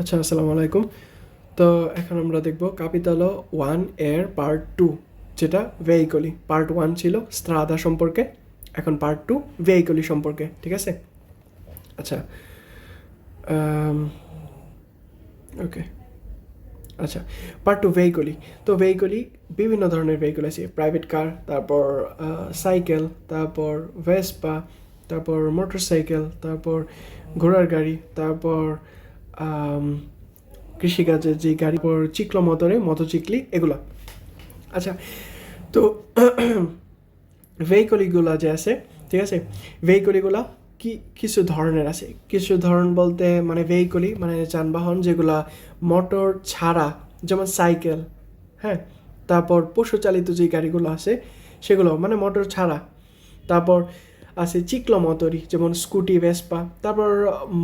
আচ্ছা, আসসালামু আলাইকুম। তো এখন আমরা দেখব ক্যাপিটালো 1 এর পার্ট 2, যেটা ভেহিকলি। পার্ট 1 ছিল স্ট্রাদা সম্পর্কে, এখন পার্ট 2 ভেহিকলি সম্পর্কে। ঠিক আছে? আচ্ছা, ওকে। আচ্ছা, পার্ট 2 ভেহিকলি। তো ভেহিকলি বিভিন্ন ধরনের ভেহিকল আছে। প্রাইভেট কার, তারপর সাইকেল, তারপর ভেসপা, তারপর মোটর সাইকেল, তারপর ঘোড়ার গাড়ি, তারপর কৃষিকাজের যে গাড়ি, পর চিক্লোমোটরে মোটরচিকলি, এগুলা। আচ্ছা, তো ভেহিকলগুলো যে আছে, ঠিক আছে, ভেহিকলগুলো কিছু ধরনের আছে। কিছু ধরন বলতে মানে ভেহিকলি মানে যানবাহন যেগুলা মোটর ছাড়া, যেমন সাইকেল, হ্যাঁ, তারপর পশুচালিত যে গাড়িগুলো আছে সেগুলো মানে মোটর ছাড়া। তারপর আছে চিক্লোমোটরি, যেমন স্কুটি, ভেসপা। তারপর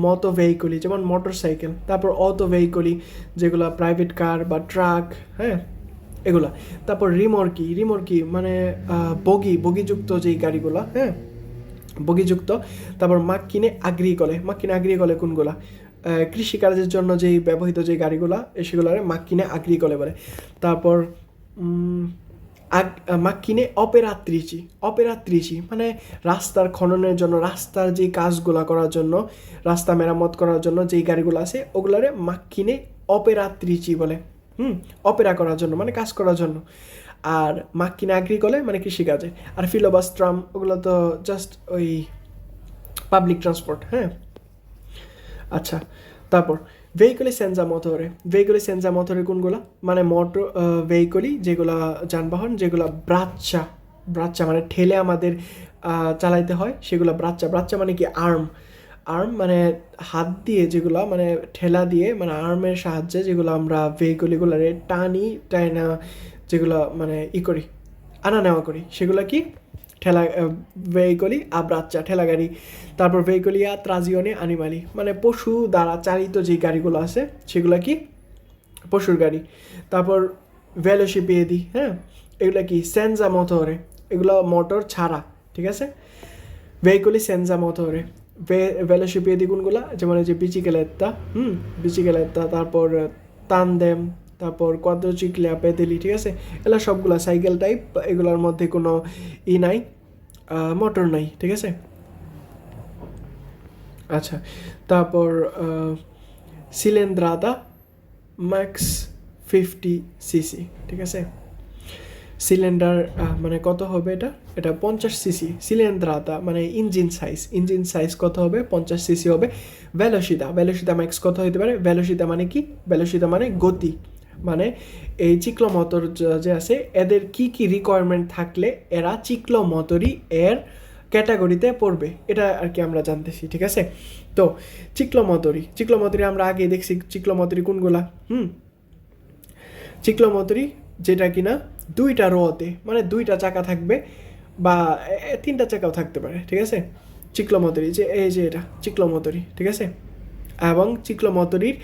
মতো ভেহিকলি, যেমন মোটর সাইকেল। তারপর অটো ভেহিকলি, যেগুলো প্রাইভেট কার বা ট্রাক, হ্যাঁ, এগুলা। তারপর রিমর্কি মানে বগিযুক্ত যেই গাড়িগুলা, হ্যাঁ, বগিযুক্ত। তারপর মাক্কিনে আগ্রিকলে কোনগুলা? কৃষিকাজের জন্য যেই ব্যবহৃত যে গাড়িগুলা, সেগুলারে মাক্কিনে আগ্রিকলে বলে। তারপর মাক্কিনে অপেরাত্রিচি মানে রাস্তার খননের জন্য, রাস্তার যে কাজগুলা করার জন্য, রাস্তা মেরামত করার জন্য যেই গাড়িগুলো আছে ওগুলারে মাক্কিনে অপেরাত্রিচি বলে। অপেরা করার জন্য মানে কাজ করার জন্য। আর মাক্কিনে আগ্রিকলে মানে কৃষিকাজে। আর ফিলোবাস, ট্রাম, ওগুলো তো জাস্ট ওই পাবলিক ট্রান্সপোর্ট। হ্যাঁ, আচ্ছা। তারপর ভেহিকলি সেন্সা মোটরে কোনগুলা? মানে মোটর ভেহিকলি যেগুলা যানবাহন, যেগুলা ব্রাচ্চা মানে ঠেলে আমাদের চালাইতে হয়, সেগুলো ব্রাচ্চা মানে কি? আর্ম মানে হাত দিয়ে যেগুলো, মানে ঠেলা দিয়ে, মানে আর্মের সাহায্যে যেগুলো আমরা ভেহিকলগুলারে টানা যেগুলো মানে করি, আনা নেওয়া করি, সেগুলো কি? ঠেলা ভেহিকলি আব্রাচ্চা, ঠেলা গাড়ি। তারপর ভেহিকলিয়া ত্রাজিওনে আনিমালি মানে পশু দ্বারা চালিত যে গাড়িগুলো আছে সেগুলো কি? পশুর গাড়ি। তারপর ভেলোসিপিয়েদি, হ্যাঁ, এগুলো কি? সেনজা মোটরে, এগুলো মোটর ছাড়া। ঠিক আছে? ভেহিকলি সেনজা মোটরে। ভেলোসিপিয়েদি কোনগুলা? যেমন এই যে বিচিকেলেত্তা, তারপর তানদেম, তারপর কোয়াড্রোচিক্লিয়া, পেদেলি। ঠিক আছে? এগুলো সবগুলা সাইকেল টাইপ, এগুলোর মধ্যে কোনো নাই, মোটর নাই। ঠিক আছে? আচ্ছা, তারপর সিলেন্দ্রাদা ম্যাক্স 50 সিসি। ঠিক আছে? সিলিন্ডার মানে কত হবে? এটা 50 সিসি। সিলেন্দ্রাদা মানে ইঞ্জিন সাইজ কত হবে? 50 সিসি হবে। ভেলোসিদা ম্যাক্স কত হতে পারে? ভেলোসিদা মানে কি? ভেলোসিদা মানে গতি। মানে এই চিক্লোমোটর যে আছে, এদের কি কি রিকোয়ারমেন্ট থাকলে এরা চিক্লোমোটরই এর ক্যাটাগরিতে পড়বে, এটা আর কি আমরা জানতেছি। ঠিক আছে? তো চিক্লোমোটরি আমরা আগে দেখছি। চিক্লোমোটরি কোনগুলা? চিক্লোমোটরি যেটা কিনা দুইটা রোতে, মানে দুইটা চাকা থাকবে, বা তিনটা চাকাও থাকতে পারে। ঠিক আছে? চিক্লোমোটরি যে এই যে এটা চিক্লোমোটরি। ঠিক আছে? এবং চিক্লোমোটরির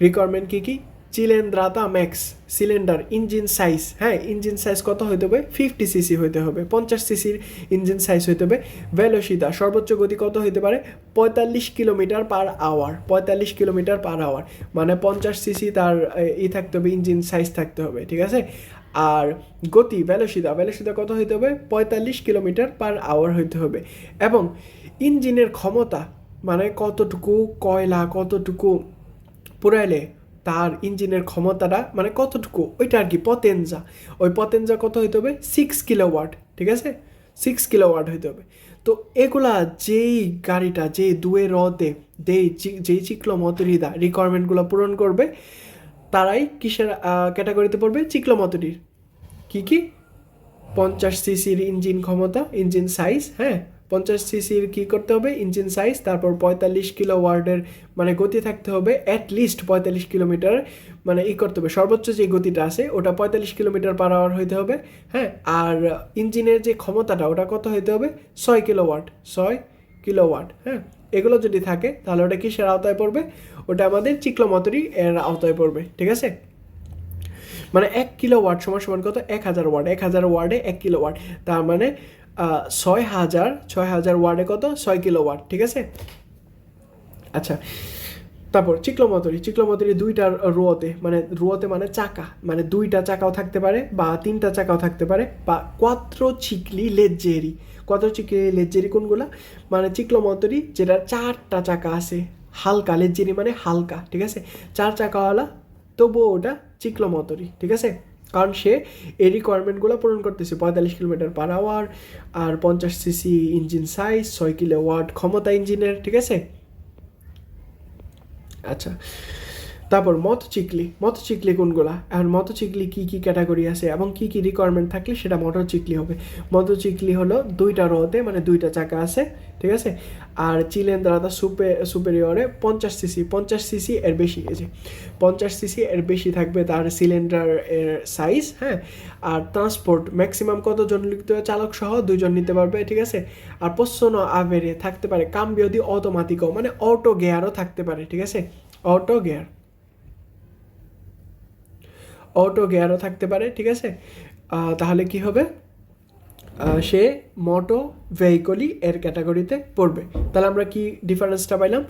রিকোয়ারমেন্ট কি কি? চিলেন্দ্রাতা ম্যাক্স সিলিন্ডার ইঞ্জিন সাইজ, হ্যাঁ, ইঞ্জিন সাইজ কত হইতে হবে? 50 সিসি হইতে হবে। 50 সিসির ইঞ্জিন সাইজ হইতে হবে। ভেলোসিদা সর্বোচ্চ গতি কত হইতে পারে? 45 kilometre per hour. 45 kilometre per hour মানে 50 সিসি তার থাকতে হবে, ইঞ্জিন সাইজ থাকতে হবে। ঠিক আছে? আর গতি ভেলোসিদা কত হইতে হবে? 45 কিলোমিটার পার আওয়ার হইতে হবে। এবং ইঞ্জিনের ক্ষমতা মানে কতটুকু কয়লা, কতটুকু পুরাইলে তার ইঞ্জিনের ক্ষমতাটা মানে কতটুকু, ওইটা আর কি পতেনজা। ওই পতেনজা কত হইতে হবে? 6 কিলোওয়াট। ঠিক আছে? 6 কিলোওয়াট হইতে হবে। তো এগুলা যেই গাড়িটা যেই দুয়ে রতে যেই চিক্লোমোটরিদা রিকোয়ারমেন্টগুলো পূরণ করবে, তারাই কিসের ক্যাটাগরিতে পড়বে? চিক্লোমোটরির। কি 50 সিসির ইঞ্জিন ক্ষমতা, ইঞ্জিন সাইজ, হ্যাঁ, 50 সিসির কী করতে হবে? Engine size. তারপর 45 কিলোওয়াটের মানে গতি থাকতে হবে, অ্যাটলিস্ট 45 কিলোমিটার মানে করতে হবে। সর্বোচ্চ যে গতিটা আছে ওটা 45 কিলোমিটার পার আওয়ার হইতে হবে। হ্যাঁ, আর ইঞ্জিনের যে ক্ষমতাটা ওটা কত হইতে হবে? 6 কিলোওয়াট। হ্যাঁ, এগুলো যদি থাকে তাহলে ওটা কিসের আওতায় পড়বে? ওটা আমাদের চিক্লোমোটরি এর আওতায় পড়বে। ঠিক আছে? মানে 1 কিলোওয়াট সমান সমান কত? 1000 ওয়াট। 1000 ওয়ার্ডে 1 কিলোওয়াট, তার মানে 6000 ওয়ার্ডে কত? 6 কিলোওয়াট। ঠিক আছে? আচ্ছা, তারপর চিক্লোমোতরি দুইটা রোতে, মানে রোতে মানে চাকা, মানে দুইটা চাকাও থাকতে পারে বা তিনটা চাকাও থাকতে পারে। বা কোয়াত্রোচিক্লি লেজ্জেরি কোনগুলা? মানে চিক্লোমোতরি যেটা চারটা চাকা আছে, হালকা, লেজ্জেরি মানে হালকা, ঠিক আছে, চার চাকাওয়ালা, তবুও ওটা চিক্লোমোতরি, ঠিক আছে, কারণ সে এই রিকোয়ারমেন্টগুলো পূরণ করতেছে। 45 কিলোমিটার/আওয়ার, আর 50 সিসি ইঞ্জিন সাইজ, 6 কিলোওয়াট ক্ষমতা ইঞ্জিনের, ঠিক আছে। আচ্ছা, তারপর মতোচিকলি কোনগুলা? এখন মতোচিকলি কি কি ক্যাটাগরি আছে এবং কি কি রিকোয়ারমেন্ট থাকলে সেটা মটোচিকলি হবে? মতোচিকলি হলো দুইটা রোতে, মানে দুইটা চাকা আছে, ঠিক আছে, আর চিলেন্দ্রাতা সুপেরিয়রে 50 সিসি এর বেশি, এই যে 50 সিসি এর বেশি থাকবে তার সিলিন্ডার এর সাইজ, হ্যাঁ। আর ট্রান্সপোর্ট ম্যাক্সিমাম কতজন চালক সহ 2জন নিতে পারবে, ঠিক আছে। আর পোসোনো আভেরে থাকতে পারে কাম্বিও দি অটোমাটিকও, মানে অটো গিয়ারও থাকতে পারে, ঠিক আছে, অটো গিয়ারও থাকতে পারে, ঠিক আছে। তাহলে কি হবে? সে মোটো ভেহিকলই এর ক্যাটাগরিতে পড়বে। তাহলে আমরা কি ডিফারেন্সটা পাইলাম?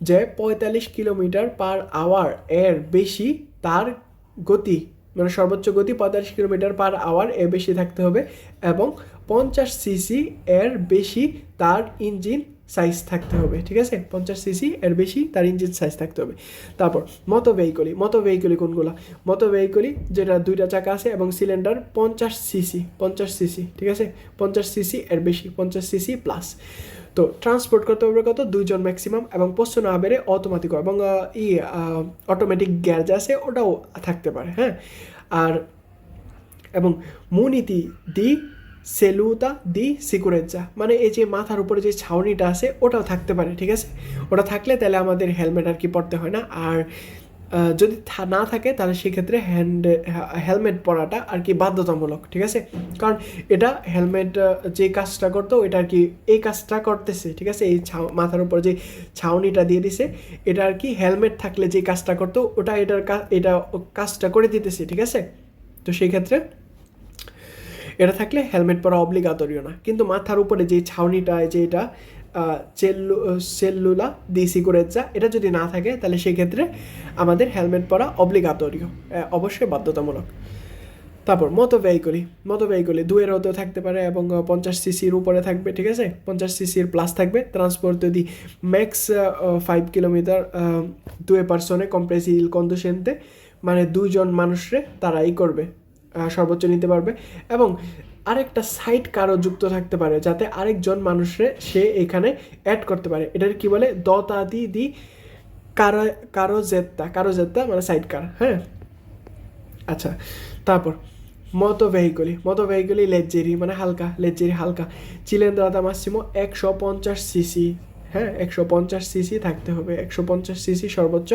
যে 45 কিলোমিটার/আওয়ার এর বেশি তার গতি, মানে সর্বোচ্চ গতি 45 কিলোমিটার/আওয়ার এর বেশি থাকতে হবে, এবং 50 সিসি এর বেশি তার ইঞ্জিন সাইজ থাকতে হবে, ঠিক আছে, 50 সিসি এর বেশি তার ইঞ্জিন সাইজ থাকতে হবে। তারপর মতো ভেহিকলি কোনগুলো? মতো ভেহিকলি যেটা দুইটা চাকা আছে এবং সিলিন্ডার 50 সিসি, ঠিক আছে, 50 সিসি এর বেশি, 50 সিসি প্লাস। তো ট্রান্সপোর্ট করতে হবে কত? 2জন ম্যাক্সিমাম, এবং পোস্টন আবেরে অটোমেটিক, এবং অটোমেটিক গ্যারেজ আছে ওটাও থাকতে পারে, হ্যাঁ। আর এবং মুনিতি দি সেলুতা দি সিকুরেজ্জা, মানে এই যে মাথার উপরে যে ছাউনিটা আছে ওটাও থাকতে পারে, ঠিক আছে। ওটা থাকলে তাহলে আমাদের হেলমেট আর কি পরতে হয় না। আর যদি না থাকে তাহলে সেক্ষেত্রে হেলমেট পরাটা আর কি বাধ্যতামূলক, ঠিক আছে, কারণ এটা হেলমেট যে কাজটা করতো ওইটা আর কি এই কাজটা করতেছে, ঠিক আছে। এই মাথার উপর যে ছাউনিটা দিয়ে দিছে এটা আর কি হেলমেট থাকলে যে কাজটা করতো ওটা এটা কাজটা করে দিতেছে, ঠিক আছে। তো সেই ক্ষেত্রে এটা থাকলে হেলমেট পরা অব্লিগাতরিও না। কিন্তু মাথার উপরে যে ছাউনিটা, যে এটা সেলুলা দি সিকুরেজ্জা, এটা যদি না থাকে তাহলে সেক্ষেত্রে আমাদের হেলমেট পরা অব্লিগাতরিও, অবশ্যই বাধ্যতামূলক। তারপর মতো ভেহিকলি দুয়েরও থাকতে পারে এবং 50 সিসির উপরে থাকবে, ঠিক আছে, 50 সিসির প্লাস থাকবে। ট্রান্সপোর্ট যদি ম্যাক্স 5 কিলোমিটার 2 পার্সনে কম্প্রেসি ইল কন্ডুসেন্তে, মানে 2জন মানুষরে তারাই করবে, সর্বোচ্চ নিতে পারবে। এবং আরেকটা সাইড কারও যুক্ত থাকতে পারে যাতে আরেকজন মানুষরে সে এখানে অ্যাড করতে পারে। এটার কি বলে? দতাদি দি কারোজেত্তা, মানে সাইড কার, হ্যাঁ। আচ্ছা, তারপর মতো ভেহিকলি লেজ্জেরি, মানে হালকা। চিলেন্দ্রাতা মাসিমো 150 সিসি, হ্যাঁ, 150 সিসি থাকতে হবে, 150 সিসি সর্বোচ্চ।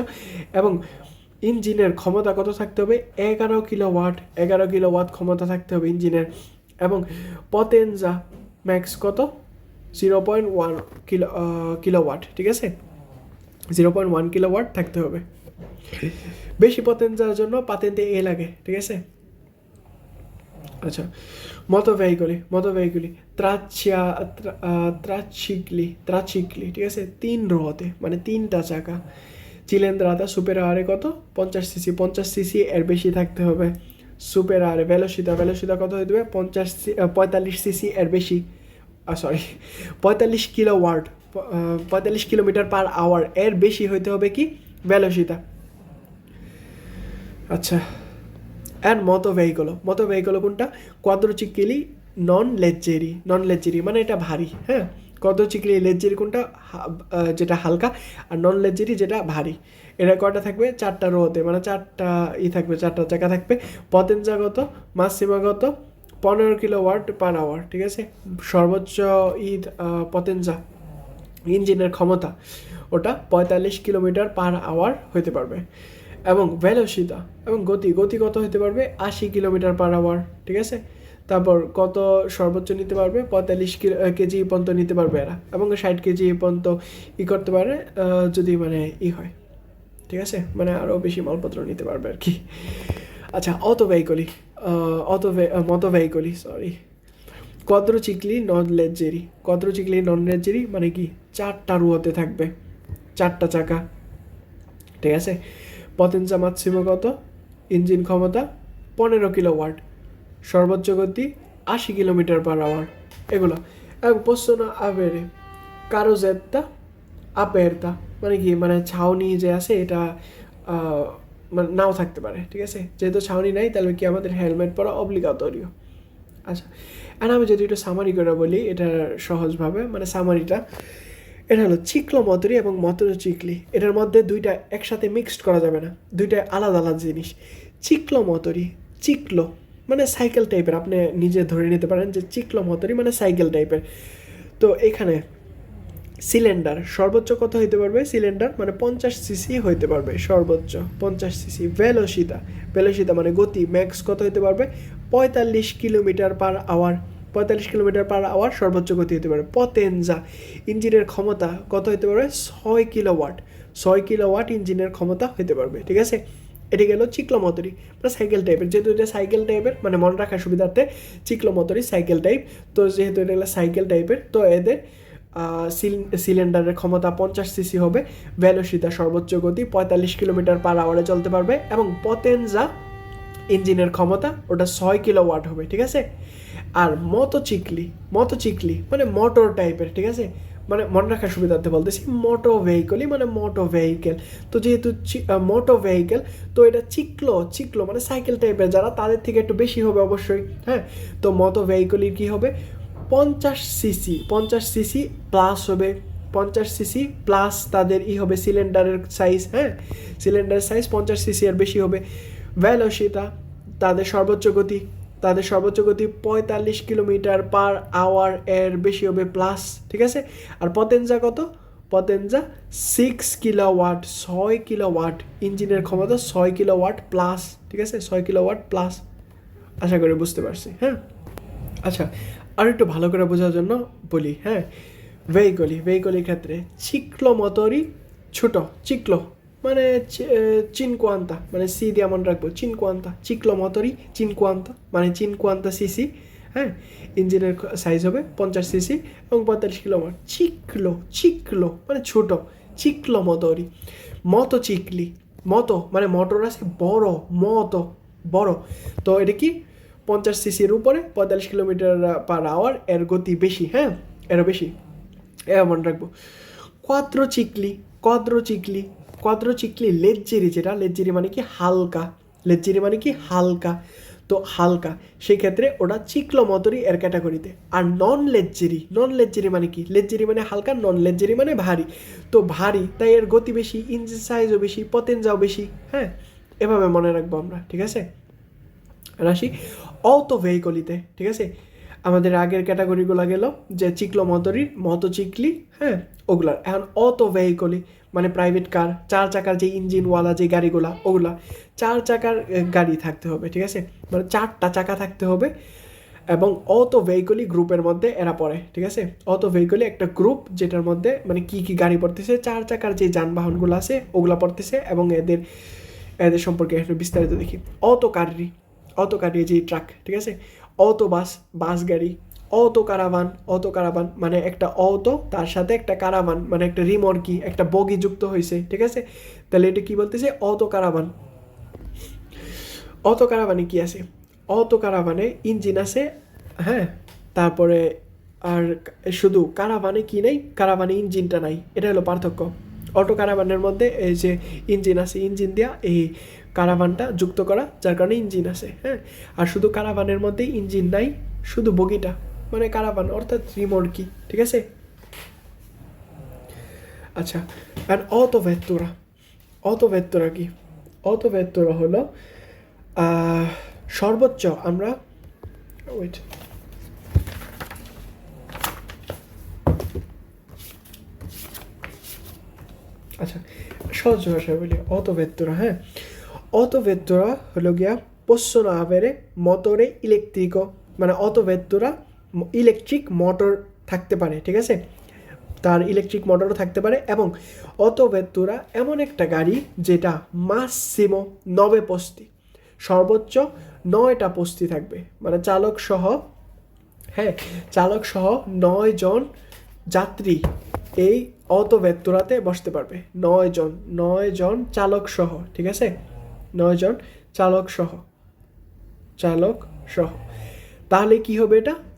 এবং ইঞ্জিনের ক্ষমতা কত থাকতে হবে? 11 কিলোওয়াট ক্ষমতা থাকতে হবে ইঞ্জিনের। এবং পতেনজা ম্যাক্স কত? 0.1 কিলোওয়াট, ঠিক আছে, 0.1 কিলোওয়াট থাকতে হবে। বেশি পতেনজার জন্য পাতেন্তে এ লাগে, ঠিক আছে। আচ্ছা, মতো ভেহিকলি ত্রাচিকলি, ঠিক আছে, 3 রোতে, মানে 3টা চাকা। চিলেন্দ্রাতা সুপেরিয়রে কত? 50 সিসি, 50 সিসি এর বেশি থাকতে হবে। সুপেরিয়রে ভেলোসিতা কত হতে হবে? 45 সিসি এর বেশি, 45 কিলোওয়াট, 45 কিলোমিটার/আওয়ার এর বেশি হইতে হবে কি? ভেলোসিতা। আচ্ছা, অ্যান্ড মতো ভেহিকল কোনটা? কোয়াদ্রোচিকলি নন লেজ্জেরি, মানে এটা ভারী, হ্যাঁ। কোয়াদ্রোচিকলি লেজ্জেরি কোনটা? যেটা হালকা, আর নন লেজ্জেরি যেটা ভারী। এটা কয়টা থাকবে? 4টা রোতে, মানে 4টা থাকবে, 4টা চাকা থাকবে। পতেনজা কত? মাসিমা কত? 15 কিলোওয়াট/আওয়ার, ঠিক আছে, সর্বোচ্চ পতেনজা ইঞ্জিনের ক্ষমতা ওটা 45 কিলোমিটার/আওয়ার হতে পারবে। এবং ভেলোসিতা এবং গতি কত হতে পারবে? 80 কিলোমিটার/আওয়ার, ঠিক আছে। তারপর কত সর্বোচ্চ নিতে পারবে? 45 কেজি পর্যন্ত নিতে পারবে এরা, এবং 60 কেজি পর্যন্ত করতে পারে যদি মানে হয়, ঠিক আছে, মানে আরও বেশি মালপত্র নিতে পারবে আর কি। আচ্ছা, মতো ভেহিকলি কোয়াদ্রোচিকলি নন লেজ্জেরি মানে কি? 4টা রোতে থাকবে, 4টা চাকা, ঠিক আছে। পতেনজা মাক্সিমো কত, ইঞ্জিন ক্ষমতা 15 কিলোওয়াট, সর্বোচ্চ গতি 80 কিলোমিটার/আওয়ার, এগুলো। এবং পোসোনো আভেরে কারোজেত্তা আপারতা, মানে কি, মানে ছাউনি যে আছে এটা মানে নাও থাকতে পারে, ঠিক আছে। যেহেতু ছাউনি নাই তাহলে কি আমাদের হেলমেট পরা অব্লিগাতরিও। আচ্ছা, আর আমি যদি একটু সামারি করে বলি এটা সহজভাবে, মানে সামারিটা এটা হলো চিক্লোমোটরি এবং মোটরসাইকেল। এটার মধ্যে দুইটা একসাথে মিক্সড করা যাবে না, দুইটা আলাদা আলাদা জিনিস। চিক্লোমোটরি, চিক্লো মানে সাইকেল টাইপের, আপনি নিজে ধরে নিতে পারেন যে চিক্লোমোটরি মানে সাইকেল টাইপের। তো এখানে সিলিন্ডার সর্বোচ্চ কত হইতে পারবে, সিলিন্ডার মানে 50 সিসি হইতে পারবে, সর্বোচ্চ 50 সিসি। ভেলোসিতা মানে গতি, ম্যাক্স কত হইতে পারবে, 45 কিলোমিটার/আওয়ার, 45 কিলোমিটার/আওয়ার সর্বোচ্চ গতি হতে পারে। পতেনজা ইঞ্জিনের ক্ষমতা কত হতে পারবে, 6 কিলোওয়াট, 6 কিলোওয়াট ইঞ্জিনের ক্ষমতা হতে পারবে, ঠিক আছে। এটি গেল চিক্লোমোটরি মানে সাইকেল টাইপের, যেহেতু এটা সাইকেল টাইপের মানে মনে রাখার সুবিধার্থে চিক্লোমোটরি সাইকেল টাইপ। তো যেহেতু এটা হলো সাইকেল টাইপের, তো এদের সিলিন্ডারের ক্ষমতা 50 সিসি হবে, ভেলোসিতা সর্বোচ্চ গতি 45 কিলোমিটার/আওয়ারে চলতে পারবে, এবং পতেনজা ইঞ্জিনের ক্ষমতা ওটা 6 কিলোওয়াট হবে, ঠিক আছে। আর মোটরসাইকেল মানে মোটর টাইপের, ঠিক আছে, মানে মনে রাখার সুবিধার্থে বলতেছি মোটর ভেহিকেল। তো যেহেতু মোটর ভেহিকেল, তো এটা চিক্লো মানে সাইকেল টাইপের, যারা তাদের থেকে একটু বেশি হবে অবশ্যই, হ্যাঁ। তো মোটর ভেহিকেলের কী হবে, 50 সিসি প্লাস হবে, 50 সিসি প্লাস তাদের হবে সিলিন্ডারের সাইজ, হ্যাঁ, সিলিন্ডারের সাইজ 50 সিসি আর বেশি হবে। ভেলোসিতা তাদের সর্বোচ্চ গতি 45 কিলোমিটার/আওয়ার এর বেশি হবে প্লাস, ঠিক আছে। আর পতেনজা কত, পতেনজা 6 কিলোওয়াট, 6 কিলোওয়াট ইঞ্জিনের ক্ষমতা 6 কিলোওয়াট প্লাস, ঠিক আছে, 6 কিলোওয়াট প্লাস। আশা করি বুঝতে পারছি, হ্যাঁ। আচ্ছা, আর একটু ভালো করে বোঝার জন্য বলি, হ্যাঁ। ভেহিকলের ক্ষেত্রে চিক্লোমোটরি ছোট, চিক্লো মানে চিনকোয়ান্তা, মানে সি দিয়ে মনে রাখবো, চিনকোয়ান্তা, চিক্লোমোটরি চিনকোয়ান্তা মানে 50 সিসি, হ্যাঁ। ইঞ্জিনের সাইজ হবে 50 সিসি এবং 45 কিলোওয়াট। চিক্লো মানে ছোট, চিক্লোমোটরি। মতো মানে মোটর আছে বড়, বড়। তো এটা কি 50 সিসির উপরে 45 কিলোমিটার/আওয়ার এর গতি বেশি, হ্যাঁ, এরও বেশি, মনে রাখবো। কোয়াদ্রোচিক্লি লেজ্জেরি মানে কি হালকা, তো হালকা, সেই ক্ষেত্রে ওটা চিক্লোমোটরি এর ক্যাটাগরিতে। আর নন লেজ্জেরি মানে কি, লেজ্জেরি মানে হালকা, নন লেজ্জেরি মানে ভারী। তো ভারী তাই এর গতি বেশি, ইঞ্জিন সাইজও বেশি, পতেনজাও বেশি, হ্যাঁ, এভাবে মনে রাখবো আমরা, ঠিক আছে। রাশি অটো ভেহিকলিতে, ঠিক আছে। আমাদের আগের ক্যাটাগরিগুলো গেল যে চিক্লোমোটরির, মোটরসাইকেল, হ্যাঁ, ওগুলার। এখন অটো ভেহিকলি মানে প্রাইভেট কার, 4 চাকার যে ইঞ্জিনওয়ালা যে গাড়িগুলা, ওগুলা 4 চাকার গাড়ি থাকতে হবে, ঠিক আছে, মানে 4টা চাকা থাকতে হবে। এবং অটো ভেহিকলি গ্রুপের মধ্যে এরা পড়ে, ঠিক আছে। অটো ভেহিকলি একটা গ্রুপ যেটার মধ্যে মানে কি গাড়ি পড়তেছে, 4 চাকার যে যানবাহনগুলো আছে ওগুলা পড়তেছে, এবং এদের সম্পর্কে একটু বিস্তারিত দেখি। অটো কারি যে ট্রাক, ঠিক আছে। অটো বাস গাড়ি। অটো কারাভান মানে একটা অটো তার সাথে একটা কারাভান মানে একটা রিমর্কি, একটা বগি যুক্ত হয়েছে, ঠিক আছে। তাহলে এটা কি বলতেছে, অটো কারাভানে কি আছে, অটো কারাভানে ইঞ্জিন আছে, হ্যাঁ। তারপরে আর শুধু কারাভানে কি নেই, কারাভানে ইঞ্জিনটা নাই, এটা হলো পার্থক্য। অটো কারাভানের মধ্যে এই যে ইঞ্জিন আছে, ইঞ্জিন দিয়া এই কারাভানটা যুক্ত করা, যার কারণে ইঞ্জিন আছে, হ্যাঁ। আর শুধু কারাভানের মধ্যে ইঞ্জিন নাই, শুধু বগিটা মানে কারাভান অর্থাৎ রিমর্কি, ঠিক আছে। আচ্ছা, আর অটো ভেত্তরা কি, অটো ভেত্তরা হলো সর্বোচ্চ আমরা আচ্ছা সহজ ভাষায় বলি, অটো ভেত্তরা, হ্যাঁ। অটো ভেত্তরা হলো গিয়া possono avere motore elettrico, মানে অটো ভেত্তরা ইলেকট্রিক মোটর থাকতে পারে, ঠিক আছে, তার ইলেকট্রিক মোটরও থাকতে পারে। এবং অটো ভেত্তরা এমন একটা গাড়ি যেটা মাসিমো 9 পোস্তি, সর্বোচ্চ 9টা পোস্তি থাকবে, মানে চালক সহ 9 জন যাত্রী এই অত ভেত্তুরাতে বসতে পারবে 9 জন চালক সহ, ঠিক আছে, 9 জন চালক সহ। তাহলে কি হবে,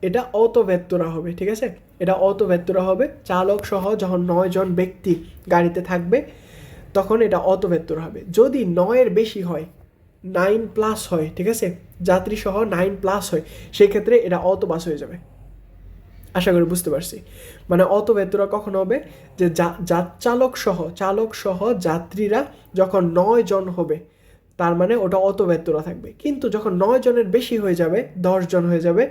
এটা অত ভেত্তুরা হবে, ঠিক আছে, এটা অত ভেত্তুরা হবে। চালক সহ যখন 9 জন ব্যক্তি গাড়িতে থাকবে তখন এটা অত ভেত্তুরা হবে। যদি 9-এর বেশি হয়, 9+ হয়, ঠিক আছে, যাত্রী সহ 9+ হয়, সেক্ষেত্রে এটা অত বাস হয়ে যাবে। আশা করি বুঝতে পারছি। মানে অত ভেত্তুরা কখন হবে, যে চালক সহ যাত্রীরা যখন 9 জন হবে, তার মানে ওটা অত ভেত্তুরা থাকবে। কিন্তু যখন 9 জনের বেশি হয়ে যাবে, 10 জন হয়ে যাবে,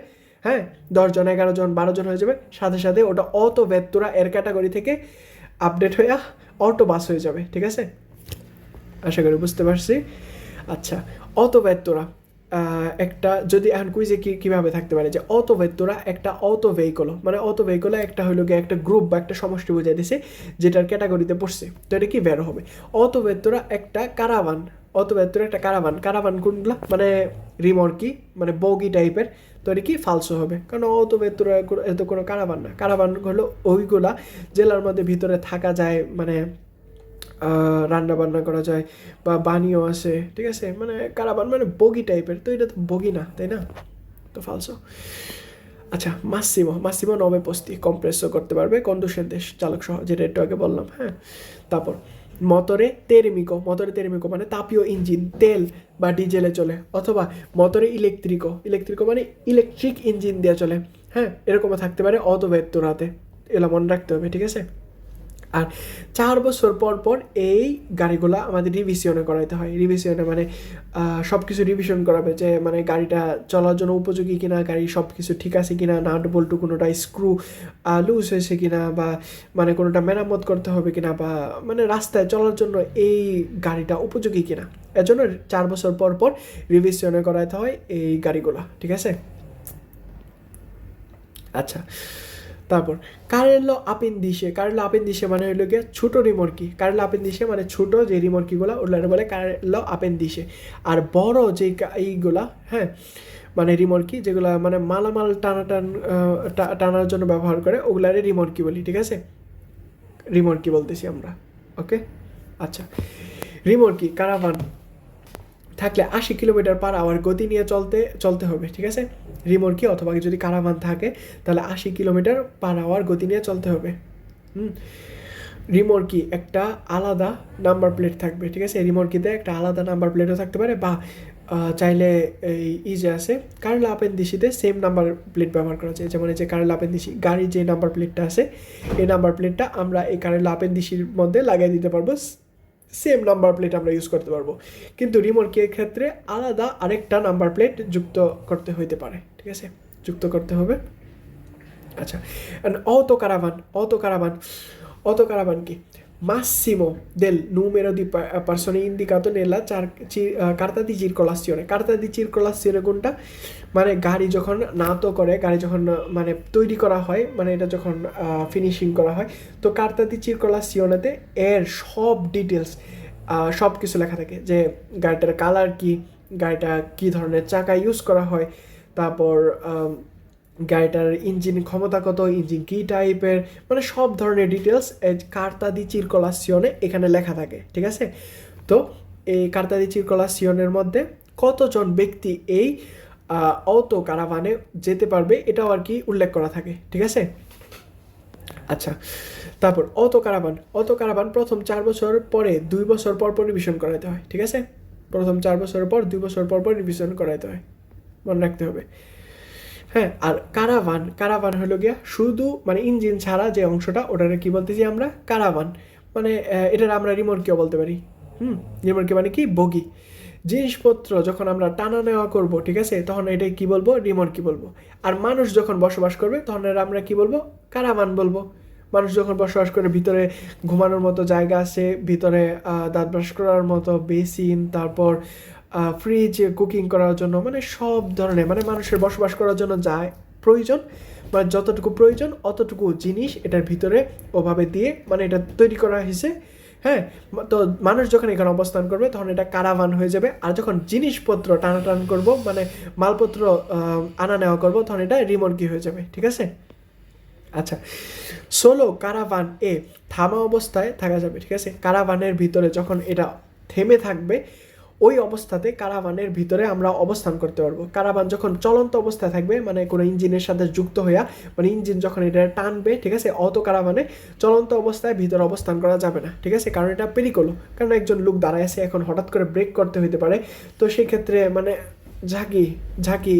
হ্যাঁ, 10 জন 11 জন 12 জন হয়ে যাবে, সাথে সাথে ওটা অত ভেত্তুরা এর ক্যাটাগরি থেকে আপডেট হয়ে অটো বাস হয়ে যাবে, ঠিক আছে। আশা করি বুঝতে পারছি। আচ্ছা, অত ভেত্তুরা একটা, যদি এখন কুইজে কীভাবে থাকতে পারে, যে অত ভেত্তুরা একটা অত ভেহিকল, মানে অত ভেহিকলে একটা হইলো গিয়ে একটা গ্রুপ বা একটা সমষ্টি বোঝাই দিছে যেটার ক্যাটাগরিতে পড়ছে, তো এটা কি বের হবে। অত ভেত্তুরা একটা কারাভান, কারাভান কোনগুলা, মানে রিমর্কি, মানে বগি টাইপের, তো এটা কি ফালসো হবে, কারণ অত ভেত্তুরা এত কোনো কারাভান না। কারাভান হলো ওইগুলা জেলার মধ্যে ভিতরে থাকা যায়, মানে রান্না বান্না করা যায় বা বানিও আছে, ঠিক আছে, মানে কারাবান মানে বগি টাইপের, তো এটা তো বগি না, তাই না, তো ফালসো। আচ্ছা, মাসিমো 9 পোস্তি, কম্প্রেসও করতে পারবে, কন্ডুসেন্টেস চালক সহ, যেটা একটু আগে বললাম, হ্যাঁ। তারপর মোটরে তেরমিকো মানে তাপীয় ইঞ্জিন, তেল বা ডিজেলে চলে, অথবা মোটরে ইলেকট্রিকো মানে ইলেকট্রিক ইঞ্জিন দিয়ে চলে, হ্যাঁ, এরকমও থাকতে পারে অত ভেত্তুরাতে, এগুলো মনে রাখতে হবে, ঠিক আছে। আর 4 বছর পর এই গাড়িগুলা আমাদের রিভিশনে করাইতে হয়। রিভিশনে মানে সব কিছু রিভিশন করাবে, যে মানে গাড়িটা চলার জন্য উপযোগী কিনা, গাড়ি সব কিছু ঠিক আছে কিনা, নাট বল্টু কোনোটা স্ক্রু লুজ হয়েছে কিনা, বা মানে কোনোটা মেরামত করতে হবে কিনা, বা মানে রাস্তায় চলার জন্য এই গাড়িটা উপযোগী কিনা, এজন্য 4 বছর পর রিভিশনে করাইতে হয় এই গাড়িগুলা, ঠিক আছে। আচ্ছা, তারপর কারেলো আপেন্দিসে মানে হইলো গিয়ে ছোটো রিমর্কি, কারেলো আপেন্দিসে মানে ছোটো যে রিমর্কিগুলো ওগুলো বলে কারেলো আপেন্দিসে। আর বড় যে এইগুলা, হ্যাঁ, মানে রিমর্কি যেগুলো মানে মালামাল টানার জন্য ব্যবহার করে, ওগুলারে রিমর্কি বলি, ঠিক আছে, রিমর্কি বলতেছি আমরা, ওকে। আচ্ছা, রিমর্কি কারাভান থাকলে 80 কিলোমিটার/আওয়ার গতি নিয়ে চলতে হবে, ঠিক আছে। রিমর্কি অথবা যদি কারাভান থাকে তাহলে 80 কিলোমিটার/আওয়ার গতি নিয়ে চলতে হবে। রিমর্কি একটা আলাদা নাম্বার প্লেট থাকবে, ঠিক আছে, রিমর্কিতে একটা আলাদা নাম্বার প্লেটও থাকতে পারে, বা চাইলে এই যে আছে কারেলো আপেন্দিসিতে সেম নাম্বার প্লেট ব্যবহার করা যায়। যেমন এই যে কারেলো আপেন্দিসি গাড়ির যে নাম্বার প্লেটটা আছে, এই নাম্বার প্লেটটা আমরা এই কারেলো আপেন্দিসির মধ্যে লাগিয়ে দিতে পারবো, সেম নাম্বার প্লেট আমরা ইউজ করতে পারবো। কিন্তু রিমর্কের ক্ষেত্রে আলাদা আরেকটা নাম্বার প্লেট যুক্ত করতে হইতে পারে, ঠিক আছে, যুক্ত করতে হবে। আচ্ছা, অটো কারাভান কি massimo del numero di persone indicato nella carta di circolazione কোনটা, মানে গাড়ি যখন নাতো করে, গাড়ি যখন মানে তৈরি করা হয়, মানে এটা যখন ফিনিশিং করা হয়, তো কার্তা দি চিরকোলাসিওনেতে এর সব ডিটেলস সব কিছু লেখা থাকে, যে গাড়িটার কালার কি, গাড়িটা কী ধরনের চাকা ইউজ করা হয়, তারপর গাড়িটার ইঞ্জিন ক্ষমতা কত, ইঞ্জিন কী টাইপের, মানে সব ধরনের ডিটেলস কার্তা দি চিরকোলাসিওনে এখানে লেখা থাকে, ঠিক আছে। তো এই কার্তা দি চিরকোলাসিওনের মধ্যে কতজন ব্যক্তি এই অটো কারাভানে যেতে পারবে এটাও আর কি উল্লেখ করা থাকে, ঠিক আছে। আচ্ছা, তারপর অটো কারাভান প্রথম 4 বছর পরে 2 বছর পর রিভিশন করাইতে হয়, ঠিক আছে। প্রথম 4 বছর পর 2 বছর পর রিভিশন করাইতে হয়, মনে রাখতে হবে, হ্যাঁ। আর কারাভান হলো গিয়া শুধু মানে ইঞ্জিন ছাড়া যে অংশটা, ওটারে কি বলতেছি আমরা, কারাভান, মানে এটার আমরা রিমর্কিও বলতে পারি। রিমর্কি মানে কি, বগি। জিনিসপত্র যখন আমরা টানা নেওয়া করব, ঠিক আছে, তখন এটাই কি বলবো, রিমর্কি বলবো। আর মানুষ যখন বসবাস করবে তখন আমরা কি বলবো, কারাভান বলবো। মানুষ যখন বসবাস করে, ভিতরে ঘুমানোর মতো জায়গা আছে, ভিতরে দাঁত ব্রাশ করার মতো বেসিন, তারপর ফ্রিজ, কুকিং করার জন্য, মানে সব ধরনের, মানে মানুষের বসবাস করার জন্য যা প্রয়োজন, মানে যতটুকু প্রয়োজন অতটুকু জিনিস এটার ভিতরে ওভাবে দিয়ে, মানে এটা তৈরি করা হয়েছে, হ্যাঁ। তো মানুষ যখন এখানে অবস্থান করবে তখন এটা কারাভান হয়ে যাবে। আর যখন জিনিসপত্র টানাটান করব, মানে মালপত্র আনা নেওয়া করবো, তখন এটা রিমর্কি হয়ে যাবে, ঠিক আছে। আচ্ছা, সোলো কারাভান এ থামা অবস্থায় থাকা যাবে, ঠিক আছে। কারাভানের ভিতরে যখন এটা থেমে থাকবে ওই অবস্থাতে কারাভানের ভিতরে আমরা অবস্থান করতে পারবো। কারাভান যখন চলন্ত অবস্থায় থাকবে, মানে কোনো ইঞ্জিনের সাথে যুক্ত হইয়া, মানে ইঞ্জিন যখন এটা টানবে, ঠিক আছে, অত কারাভানে চলন্ত অবস্থায় ভিতরে অবস্থান করা যাবে না, ঠিক আছে, কারণ এটা পেরিকোলো। কারণ একজন লোক দাঁড়ায় আছে, এখন হঠাৎ করে ব্রেক করতে হইতে পারে, তো সেই ক্ষেত্রে মানে ঝাঁকি ঝাঁকি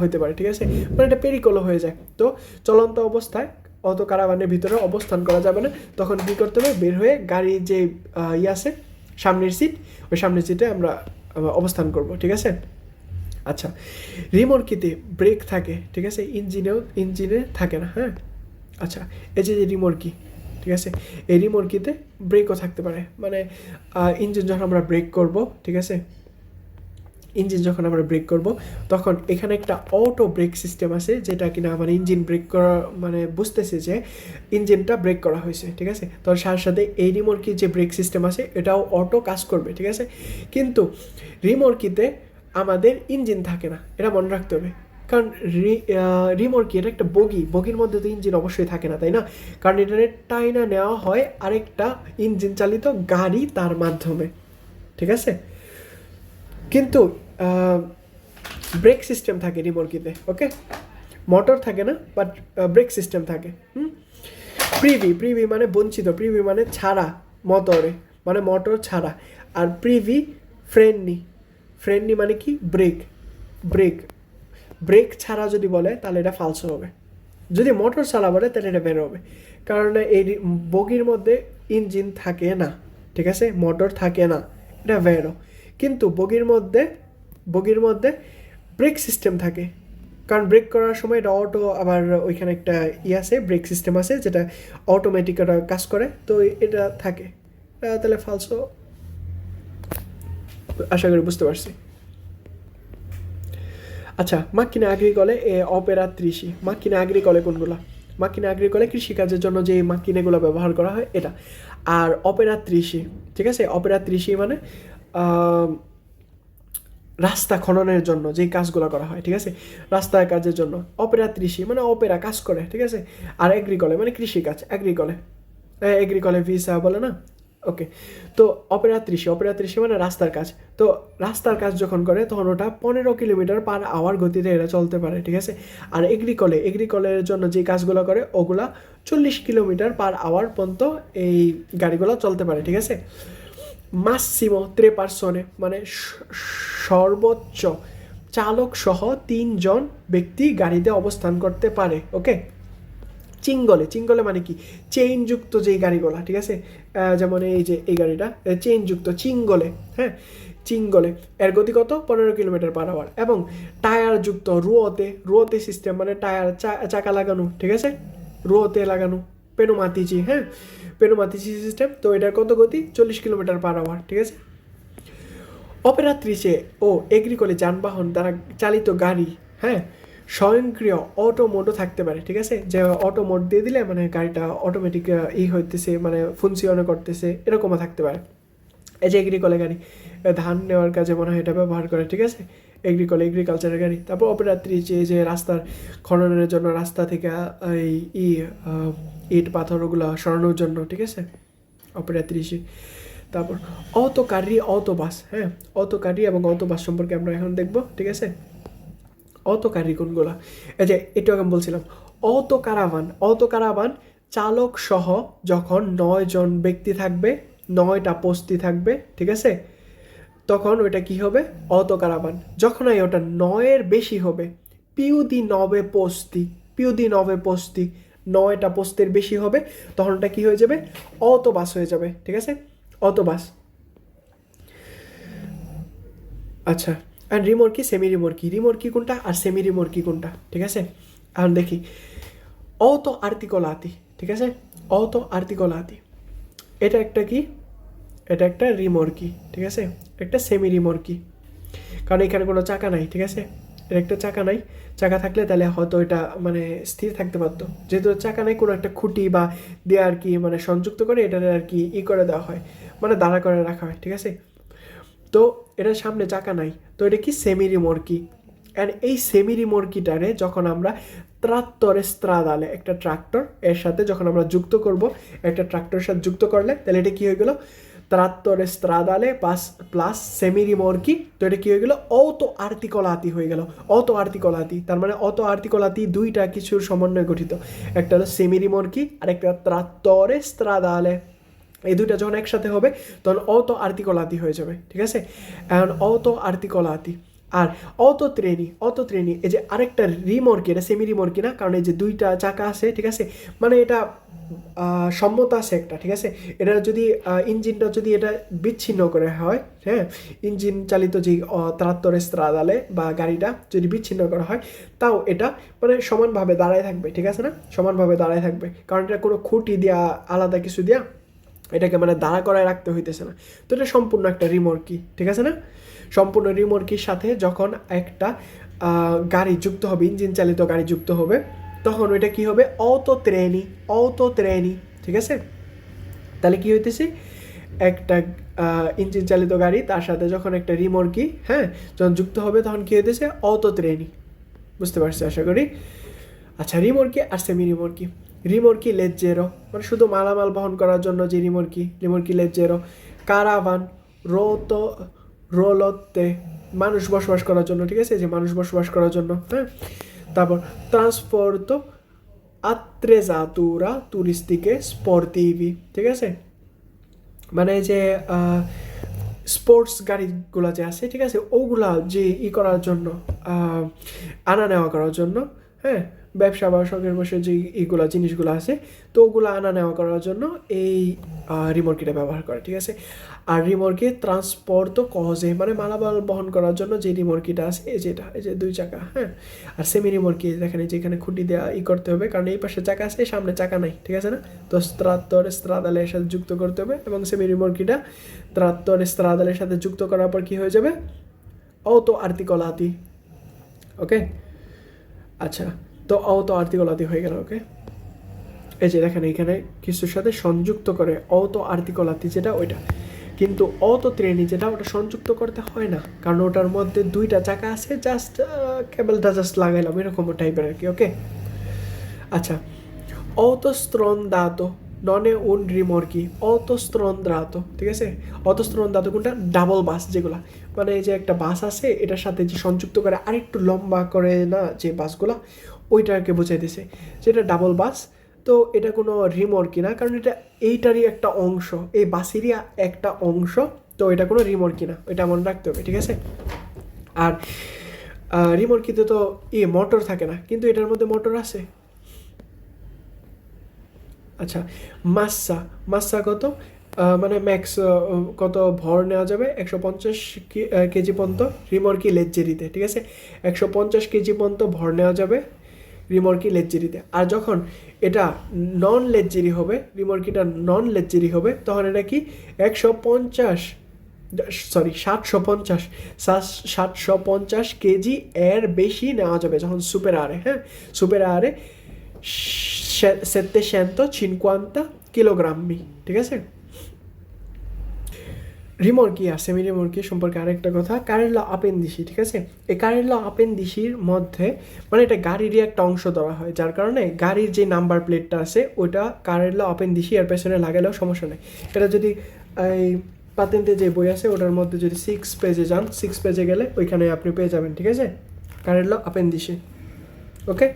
হইতে পারে, ঠিক আছে, মানে এটা পেরিকোলো হয়ে যায়। তো চলন্ত অবস্থায় অত কারাভানের ভিতরে অবস্থান করা যাবে না। তখন কী করতে হবে, বের হয়ে গাড়ির যে আছে সামনের সিট, ওই সামনের সিটে আমরা অবস্থান করব, ঠিক আছে। আচ্ছা, রিমোর্কিতে ব্রেক থাকে, ঠিক আছে, ইঞ্জিনে থাকে না, হ্যাঁ। আচ্ছা, এই যে রিমোর্কি, ঠিক আছে, এই রিমোর্কিতে ব্রেকও থাকতে পারে, মানে ইঞ্জিন যখন আমরা ব্রেক করব, ঠিক আছে, ইঞ্জিন যখন আমরা ব্রেক করব তখন এখানে একটা অটো ব্রেক সিস্টেম আছে, যেটা কিনা মানে ইঞ্জিন ব্রেক করা মানে বুঝতেছে যে ইঞ্জিনটা ব্রেক করা হয়েছে, ঠিক আছে। তো সাথে সাথে এই রিমোর্কির যে ব্রেক সিস্টেম আছে এটাও অটো কাজ করবে, ঠিক আছে। কিন্তু রিমোর্কিতে আমাদের ইঞ্জিন থাকে না, এটা মনে রাখতে হবে। কারণ রিমোর্কি এটা একটা বগির মধ্যে তো ইঞ্জিন অবশ্যই থাকে না, তাই না? কারণ এটা টাইনা নেওয়া হয় আরেকটা ইঞ্জিন চালিত গাড়ি তার মাধ্যমে, ঠিক আছে। কিন্তু ব্রেক সিস্টেম থাকে রিমোর্কিতে, ওকে, মোটর থাকে না, বাট ব্রেক সিস্টেম থাকে। প্রিভি মানে বঞ্চিত, প্রিভি মানে ছাড়া, মানে মোটর ছাড়া। আর প্রিভি ফ্রেন্ডলি মানে কি, ব্রেক ছাড়া যদি বলে তাহলে এটা ফালস হবে। যদি মোটর ছাড়া বলে তাহলে এটা বের হবে, কারণ এই বগির মধ্যে ইঞ্জিন থাকে না, ঠিক আছে, মোটর থাকে না, এটা বেরো। কিন্তু বগির মধ্যে ব্রেক সিস্টেম থাকে, কারণ ব্রেক করার সময় এটা অটো, আবার ওইখানে একটা আছে ব্রেক সিস্টেম আছে যেটা অটোমেটিক কাজ করে, তো এটা থাকে। তাহলে ফালসো, আশা করি বুঝতে পারছি। আচ্ছা, মাক্কিনা অ্যাগ্রিকলে অপেরাত্রিশি। মাক্কিনা অ্যাগ্রিকলে কোনগুলো? মাক্কিনা অ্যাগ্রিকলে কৃষিকাজের জন্য যে মাক্কিনেগুলো ব্যবহার করা হয় এটা। আর অপেরাত্রিশি, ঠিক আছে, অপেরাত্রিশি মানে রাস্তা খননের জন্য যেই কাজগুলো করা হয়, ঠিক আছে, রাস্তার কাজের জন্য। অপেরাত্রিশি মানে অপেরা কাজ করে, ঠিক আছে। আর এগ্রিকলে মানে কৃষিকাজ, এগ্রিকলে ভিসা বলে না, ওকে। তো অপেরাত্রিশি মানে রাস্তার কাজ। তো রাস্তার কাজ যখন করে তখন ওটা 15 কিলোমিটার পার আওয়ার গতিতে এটা চলতে পারে, ঠিক আছে। আর এগ্রিকলের জন্য যে কাজগুলো করে ওগুলা 40 কিলোমিটার পার আওয়ার পর্যন্ত এই গাড়িগুলো চলতে পারে, ঠিক আছে। মাসিমো 3 পার্সনে মানে সর্বোচ্চ চালক সহ 3 জন ব্যক্তি গাড়িতে অবস্থান করতে পারে, ওকে। চিঙ্গলে মানে কি, চেইনযুক্ত যেই গাড়িগুলো, ঠিক আছে, যেমন এই যে এই গাড়িটা চেইনযুক্ত, চিঙ্গলে, হ্যাঁ, চিঙ্গলে এর গতি কত, 15 কিলোমিটার পার আওয়ার। এবং টায়ারযুক্ত রুয়োতে সিস্টেম মানে টায়ার চাকা লাগানো, ঠিক আছে, রুয়োতে লাগানো, পেনুমাতিচি, হ্যাঁ, পেনুমাতিচি সিস্টেম। তো এটার কত গতি, 40 কিলোমিটার পার আওয়ার, ঠিক আছে। অপেরাত্রিসে ও এগ্রিকলে যানবাহন দ্বারা চালিত গাড়ি, হ্যাঁ, স্বয়ংক্রিয় অটো মোডও থাকতে পারে, ঠিক আছে, যে অটো মোড দিয়ে দিলে মানে গাড়িটা অটোমেটিক হইতেছে, মানে ফুনসিয়নে করতেছে, এরকমও থাকতে পারে। এই যে এগ্রিকলে গাড়ি ধান নেওয়ার কাজে মনে হয় এটা ব্যবহার করে, ঠিক আছে, এগ্রিকালচারের গাড়ি। তারপর অপেরাত্রিসে যে রাস্তার খননের জন্য, রাস্তা থেকে এই ইট পাথর ওগুলো সরানোর জন্য, ঠিক আছে, অপেরাত্রিসে। তারপর অটোবাস, হ্যাঁ, অটোকারি এবং অটোবাস সম্পর্কে আমরা এখন দেখব, ঠিক আছে। অটোকারি কোনগুলা? এই যে একটু আগে বলছিলাম অটোকারাভান চালক সহ যখন 9 জন ব্যক্তি থাকবে, 9টা পোস্তি থাকবে, ঠিক আছে, তখন ওইটা কি হবে, অটোকারাভান। যখন ওটা 9-এর বেশি হবে, পিউ দি 9 পোস্তি 9টা পোস্তের বেশি হবে, তখন ওটা কি হয়ে যাবে, অটোবাস হয়ে যাবে, ঠিক আছে, অটোবাস। আচ্ছা, আর সেমি রিমোর্কি কোনটা আর সেমি রিমোর্কি কোনটা, ঠিক আছে। এখন দেখি অটো আর্টিকোলাতি, ঠিক আছে, অটো আর্টিকোলাতি এটা একটা কি, এটা একটা রিমোর্কি, ঠিক আছে, একটা সেমি রিমোর্কি, কারণ এখানে কোনো চাকা নাই, ঠিক আছে, এর একটা চাকা নাই। চাকা থাকলে তাহলে হয়তো এটা মানে স্থির থাকতে পারতো, যেহেতু চাকা নাই, কোনো একটা খুঁটি বা দিয়ে আর কি মানে সংযুক্ত করে এটা আর কি করে দেওয়া হয়, মানে দাঁড়া করে রাখা হয়, ঠিক আছে। তো এটার সামনে চাকা নাই, তো এটা কি সেমি রিমোর্কি। অ্যান্ড এই সেমি রিমোর্কিটারে যখন আমরা trattore stradale, একটা ট্রাক্টর এর সাথে যখন আমরা যুক্ত করব, একটা ট্রাক্টরের সাথে যুক্ত করলে তাহলে এটা কি হয়ে গেল, trattore stradale প্লাস সেমি রিমর্কি, তো এটা কি হয়ে গেল, auto articolati হয়ে গেল, auto articolati, তার মানে auto articolati দুইটা কিছুর সমন্বয়ে গঠিত, একটা হলো সেমি রিমর্কি আর একটা trattore stradale, এই দুইটা যখন একসাথে হবে তখন auto articolati হয়ে যাবে, ঠিক আছে। এখন auto articolati আর অটো ট্রেনি এই যে আরেকটা রিমর্কি, এটা সেমি রিমর্কি না, কারণ এই যে দুইটা চাকা আছে, ঠিক আছে, মানে এটা সম্মত আছে একটা, ঠিক আছে। এটা যদি ইঞ্জিনটা যদি এটা বিচ্ছিন্ন করে হয়, হ্যাঁ, ইঞ্জিন চালিত যে trattore stradale বা গাড়িটা যদি বিচ্ছিন্ন করা হয়, তাও এটা মানে সমানভাবে দাঁড়ায় থাকবে, ঠিক আছে না, সমানভাবে দাঁড়ায় থাকবে, কারণ এটা কোনো খুঁটি দেওয়া আলাদা কিছু দেওয়া এটাকে মানে দাঁড়া করায় রাখতে হইতেছে না, তো এটা সম্পূর্ণ একটা রিমর্কি, ঠিক আছে না। সম্পূর্ণ রিমর্কির সাথে যখন একটা গাড়ি যুক্ত হবে, ইঞ্জিন চালিত গাড়ি যুক্ত হবে, তখন ওইটা কি হবে, অটো ট্রেনি, ঠিক আছে। তাহলে কি হইতেছে, একটা ইঞ্জিন চালিত গাড়ি তার সাথে যখন একটা রিমর্কি, হ্যাঁ, যখন যুক্ত হবে তখন কি হইতেছে, অটো ট্রেনি, বুঝতে পারছি আশা করি। আচ্ছা, রিমর্কি আর সেমি রিমর্কি লেজ্জেরো মানে শুধু মালামাল বহন করার জন্য যে রিমর্কি লেজ্জেরো, কারাভান রোলতে মানুষ বসবাস করার জন্য, ঠিক আছে, যে মানুষ বসবাস করার জন্য, হ্যাঁ। তারপর ট্রান্সপোর্টো আত্রেজাতুরা তুরিস্টিকে স্পোর্টিভি, ঠিক আছে, মানে যে স্পোর্টস গাড়িগুলো যে আছে, ঠিক আছে, ওগুলা যে করার জন্য, আনা নেওয়া করার জন্য, হ্যাঁ, ব্যবসা বা শখের বসে যে এইগুলো জিনিসগুলো আছে, তো ওগুলো আনা নেওয়া করার জন্য এই রিমর্কিটা ব্যবহার করে, ঠিক আছে। আর রিমর্কি ট্রান্সপোর্ট তো কজে মানে মালামাল বহন করার জন্য যে রিমর্কিটা আছে, এই যে দুই চাকা, হ্যাঁ। আর সেমি রিমর্কি দেখেন যেখানে খুঁটি দেওয়া করতে হবে, কারণ এই পাশে চাকা আছে, সামনে চাকা নাই, ঠিক আছে না, তো স্ট্রাদালের সাথে যুক্ত করতে হবে, এবং সেমি রিমর্কিটা স্ট্রাদালের সাথে যুক্ত করার পর কি হয়ে যাবে, অটো আর্টিকলাতি, ওকে। আচ্ছা, তো অটো আর্টিকলাতি হয়ে গেল, ওকে। এই যে দেখেন এইখানে কিছুর সাথে সংযুক্ত করে অটো আর্টিকলাতি যেটা ওইটা, কিন্তু অটো ট্রেনি যেটা ওটা সংযুক্ত করতে হয় না, কারণ ওটার মধ্যে দুইটা চাকা আছে, জাস্ট কেবলটা জাস্ট লাগাইলাম এরকম টাইপের আর কি, ওকে। আচ্ছা, অটো স্ট্রন্দাতো ননে উন রিমর্কি, অটো স্ট্রন্দাতো, ঠিক আছে। অটো স্ট্রন্দাতো কোনটা, ডাবল বাস যেগুলা, মানে এই যে একটা বাস আছে এটার সাথে যে সংযুক্ত করে আরেকটু লম্বা করে না যে বাসগুলা, ওইটাকে বোঝাইতেছে যেটা ডাবল বাস। তো এটা কোনো রিমর্কি না, কারণ এটা এইটারই একটা অংশ, এই বাসেরই একটা অংশ, তো এটা কোনো রিমর্কি না, এটা মনে রাখতে হবে, ঠিক আছে। আর রিমর্কিতে তো মোটর থাকে না, কিন্তু এটার মধ্যে মোটর আছে। আচ্ছা, মাস্সা কত, মানে ম্যাক্স কত ভর নেওয়া যাবে, 150 কেজি পর্যন্ত রিমর্কি লেজ্জেরিতে, ঠিক আছে, 150 কেজি পর্যন্ত ভর নেওয়া যাবে রিমর্কি লেজ্জেরিতে। আর যখন এটা নন লেজ্জেরি হবে, রিমর্কিটা নন লেজ্জেরি হবে, তখন এটা কি 750 কেজি এর বেশি নেওয়া যাবে যখন সুপের আরে, হ্যাঁ, সুপের আরে 750 কিলোগ্রামই, ঠিক আছে। রিমর্কি আর সেমি রিমর্কি সম্পর্কে আরেকটা কথা, কারেল্লা আপেন্দিসি, ঠিক আছে। এই কারেল্লা আপেন্দিসির মধ্যে মানে এটা গাড়িরই একটা অংশ ধরা হয়, যার কারণে গাড়ির যে নাম্বার প্লেটটা আছে ওইটা কারেল্লা আপেন্দিসি এর পেছনে লাগালেও সমস্যা নেই। এটা যদি এই পাতেন্তে যে বই আছে ওটার মধ্যে যদি 6 পেজে যান, 6 পেজে গেলে ওইখানে আপনি পেয়ে যাবেন, ঠিক আছে, কারেল্লা আপেন্দিসি, ওকে।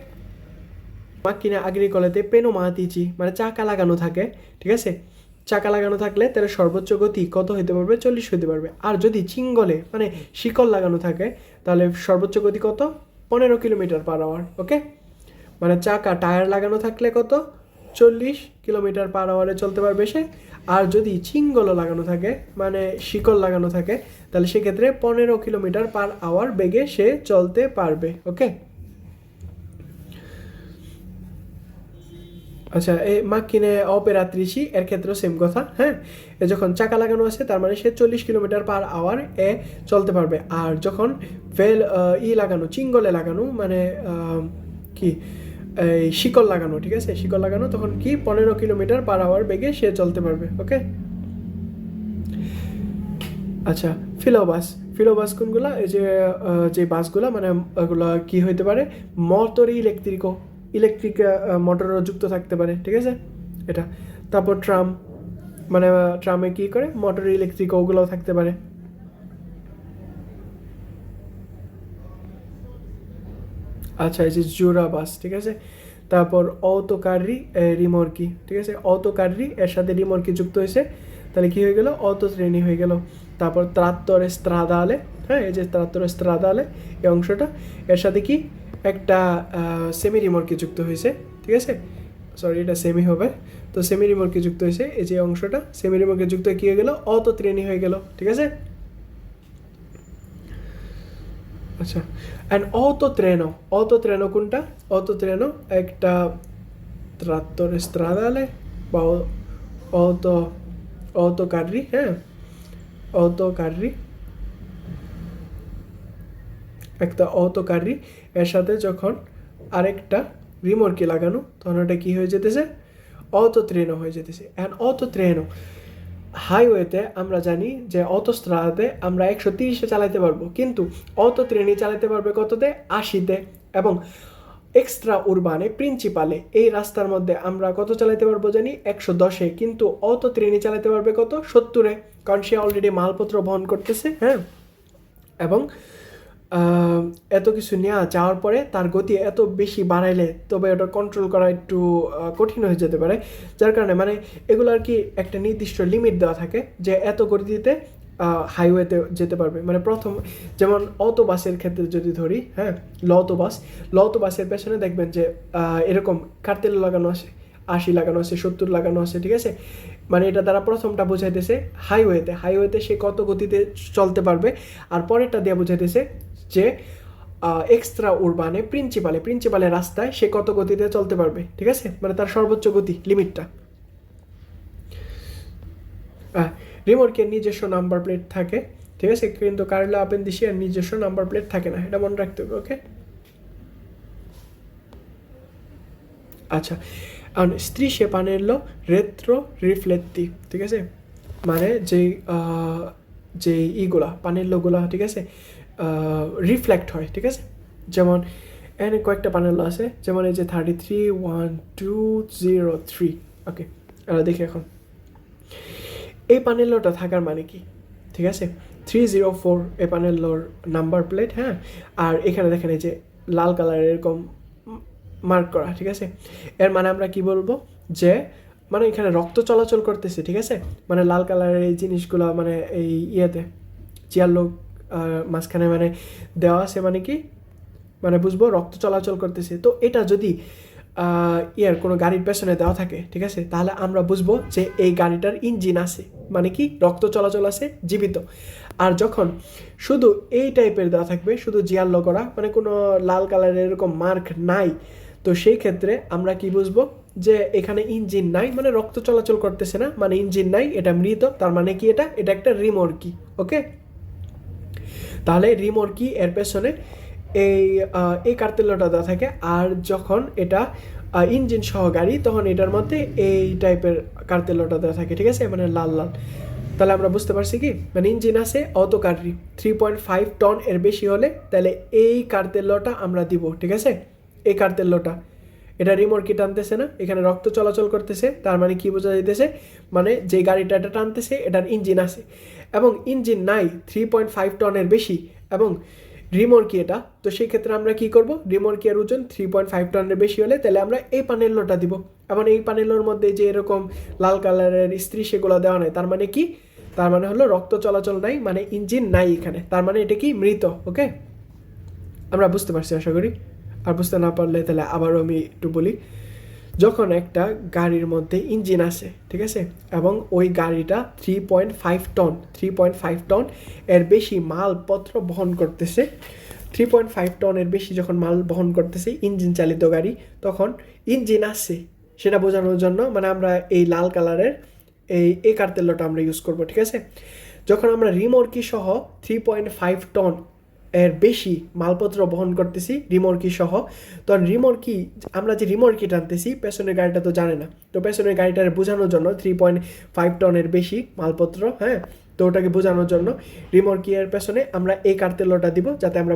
মাকিনা আগ্রিকোলাতে পেনোমাতিচি মানে চাকা লাগানো থাকে, ঠিক আছে, চাকা লাগানো থাকলে তাহলে সর্বোচ্চ গতি কত হতে পারবে, 40 হতে পারবে। আর যদি চিঙ্গলে মানে শিকল লাগানো থাকে তাহলে সর্বোচ্চ গতি কত, 15 কিলোমিটার পার আওয়ার, ওকে। মানে চাকা টায়ার লাগানো থাকলে কত, 40 কিলোমিটার পার আওয়ারে চলতে পারবে সে। আর যদি চিঙ্গলও লাগানো থাকে মানে শিকল লাগানো থাকে তাহলে সেক্ষেত্রে 15 কিলোমিটার পার আওয়ার বেগে সে চলতে পারবে, ওকে। আচ্ছা, এই মাকিনে অপেরাত্রিসি এর ক্ষেত্রেও সেম কথা, হ্যাঁ, যখন চাকা লাগানো আছে তার মানে সে 40 কিলোমিটার পার আওয়ার চলতে পারবে। আর যখন লাগানো, চিঙ্গলে লাগানো মানে কি এই শিকল লাগানো, ঠিক আছে, শিকল লাগানো, তখন কি 15 কিলোমিটার পার আওয়ার বেগে সে চলতে পারবে, ওকে। আচ্ছা, ফিলোবাস কোনগুলা, এই যে বাসগুলা মানে ওগুলা কি হইতে পারে, মোটরি ইলেকট্রিকো, ইলেকট্রিক মোটরও যুক্ত থাকতে পারে, ঠিক আছে এটা। তারপর ট্রাম, মানে ট্রামে কী করে মোটর ইলেকট্রিক ওগুলোও থাকতে পারে। আচ্ছা, এই যে জোড়া বাস, ঠিক আছে। তারপর অটোকারি রিমর্কি, ঠিক আছে, অটোকারি এর সাথে রিমর্কি যুক্ত হয়েছে, তাহলে কি হয়ে গেল, অটো শ্রেণী হয়ে গেল। তারপর ত্রাত্তরে স্ত্রাদালে, হ্যাঁ, এই যে ত্রাত্তরে স্ত্রাদালে এই অংশটা, এর সাথে কি একটা সেমি রিমর্কি যুক্ত হয়েছে, ঠিক আছে, সরি এটা সেমি হবে, তো সেমি রিমর্কি যুক্ত হয়েছে, এই যে অংশটা সেমি রিমর্কি যুক্ত হয়ে কী হয়ে গেল, অটো শ্রেণী হয়ে গেল, ঠিক আছে। আচ্ছা, অ্যান্ড অটো ট্রেনো কোনটা, অটো ট্রেনো একটা trattore stradale বা অটো অটো কার্রি, হ্যাঁ, অটো কার্রি, একটা অটো কার্রি এর সাথে যখন আরেকটা রিমোর্কি লাগানো, তখন ওটা কী হয়ে যেতেছে, অটো ট্রেনো হয়ে যেতেছে। অ্যান্ড অটো ট্রেনো হাইওয়েতে আমরা জানি যে অটোস্ট্রাদাতে আমরা 130-এ চালাতে পারবো, কিন্তু অটো ট্রেনই চালাতে পারবে কততে, 80-তে। এবং এক্সট্রা উরবানে প্রিন্সিপালে এই রাস্তার মধ্যে আমরা কত চালাতে পারবো জানি, 110-এ, কিন্তু অটো ট্রেনই চালাতে পারবে কত, 70-এ, কারণ সে অলরেডি মালপত্র বহন করতেছে, হ্যাঁ। এবং এত কিছু নেওয়া যাওয়ার পরে তার গতি এত বেশি বাড়াইলে তবে ওটা কন্ট্রোল করা একটু কঠিন হয়ে যেতে পারে, যার কারণে মানে এগুলো আর কি একটা নির্দিষ্ট লিমিট দেওয়া থাকে যে এত গতিতে হাইওয়েতে যেতে পারবে। মানে প্রথম যেমন অটো বাসের ক্ষেত্রে যদি ধরি, হ্যাঁ, লতো বাসের পেছনে দেখবেন যে এরকম কার্তেল লাগানো আছে, 80 লাগানো আছে, 70 লাগানো আছে, ঠিক আছে। মানে এটা দ্বারা প্রথমটা বোঝাইতেছে হাইওয়েতে সে কত গতিতে চলতে পারবে, আর পরেরটা দিয়ে বোঝাইতেছে যে এক্সট্রা উরবানে প্রিন্সিপালে রাস্তায় সে কত গতিতে চলতে পারবে, ঠিক আছে, মানে তার সর্বোচ্চ গতি লিমিটটা। রিমোর্কের নিজস্ব নাম্বার প্লেট থাকে, ঠিক আছে, কিন্তু কার্লো আপেন্দিসিয়ার নিজস্ব নাম্বার প্লেট থাকে না, এটা মনে রাখতে হবে, ওকে। আচ্ছা, strisce panello retro rifletti, ঠিক আছে, মানে যে ইগুলা পানেল্লোগুলা, ঠিক আছে, রিফ্লেক্ট হয়, ঠিক আছে। যেমন এখানে কয়েকটা পানেল্লো আছে, যেমন এই যে 33, 1, 2, 0, 3, ওকে, দেখি এখন এই পানেল্লোটা থাকার মানে কি, ঠিক আছে, 304 এই পানেল্লোর নাম্বার প্লেট, হ্যাঁ। আর এখানে দেখেন এই যে লাল কালারের এরকম মার্ক করা, ঠিক আছে, এর মানে আমরা কি বলবো যে মানে এখানে রক্ত চলাচল করতেছে, ঠিক আছে, মানে লাল কালারের এই জিনিসগুলো মানে এই ইয়েতে চিয়ার মাঝখানে মানে দেওয়া আছে, মানে কি, মানে বুঝবো রক্ত চলাচল করতেছে। তো এটা যদি কোনো গাড়ির পেছনে দেওয়া থাকে, ঠিক আছে, তাহলে আমরা বুঝবো যে এই গাড়িটার ইঞ্জিন আছে, মানে কি রক্ত চলাচল আছে, জীবিত। আর যখন শুধু এই টাইপের দেওয়া থাকবে, শুধু জিয়াল্লো করা, মানে কোনো লাল কালারের এরকম মার্ক নাই, তো সেই ক্ষেত্রে আমরা কি বুঝবো যে এখানে ইঞ্জিন নাই, মানে রক্ত চলাচল করতেছে না, মানে ইঞ্জিন নাই, এটা মৃত, তার মানে কি এটা একটা রিমোর্কি, ওকে। তাহলে রিমোর্কি এর পেছনে এই কার্তেল্যটা দেওয়া থাকে। আর যখন এটা ইঞ্জিন সহ গাড়ি, তখন এটার মধ্যে এই টাইপের কার্তেল্যটা দেওয়া থাকে, ঠিক আছে, মানে লাল লাল। তাহলে আমরা বুঝতে পারছি কি, মানে ইঞ্জিন আছে অটো কার্রি 3.5 টন এর বেশি হলে তাহলে এই কার্তেল্যটা আমরা দিব, ঠিক আছে। এই কার্তেল্যটা এটা রিমোর্কি টানতেছে না, এখানে রক্ত চলাচল করতেছে, তার মানে কি বোঝা যাইতেছে, মানে যে গাড়িটা এটা টানতেছে এটার ইঞ্জিন আছে, এবং ইঞ্জিন নাই 3.5 টনের বেশি, এবং রিমোর্কি এটা, তো সেই ক্ষেত্রে আমরা কি করব, রিমোর্কি এর ওজন 3.5 টনের বেশি হলে তাহলে আমরা এই পানেল্লোটা দিব। এবং এই পানেল্লোর মধ্যে যে এরকম লাল কালারের স্ত্রী সেগুলো দেওয়া নাই, তার মানে কি, তার মানে হলো রক্ত চলাচল নাই, মানে ইঞ্জিন নাই এখানে, তার মানে এটা কি মৃত, ওকে। আমরা বুঝতে পারছি আশা করি, আর বুঝতে না পারলে তাহলে আবারও আমি একটু বলি। যখন একটা গাড়ির মধ্যে ইঞ্জিন আছে, ঠিক আছে, এবং ওই গাড়িটা 3.5 টন এর বেশি মালপত্র বহন করতেছে, 3.5 টনের বেশি যখন মাল বহন করতেছে ইঞ্জিন চালিত গাড়ি, তখন ইঞ্জিন আছে সেটা বোঝানোর জন্য মানে আমরা এই লাল কালারের এই কার্তেল্যটা আমরা ইউজ করব, ঠিক আছে। যখন আমরা রিমোর্কি সহ 3.5 টন এর বেশি মালপত্র বহন করতেছি রিমোর্কি সহ, তখন রিমোর্কি আমরা যে রিমোর্কি টানতেছি পেছনের গাড়িটা তো জানে না, তো পেছনের গাড়িটার বোঝানোর জন্য 3.5 টনের বেশি মালপত্র, হ্যাঁ, তো ওটাকে বোঝানোর জন্য রিমর্কি এর পেছনে আমরা এই কার্তেল্যটা দিব, যাতে আমরা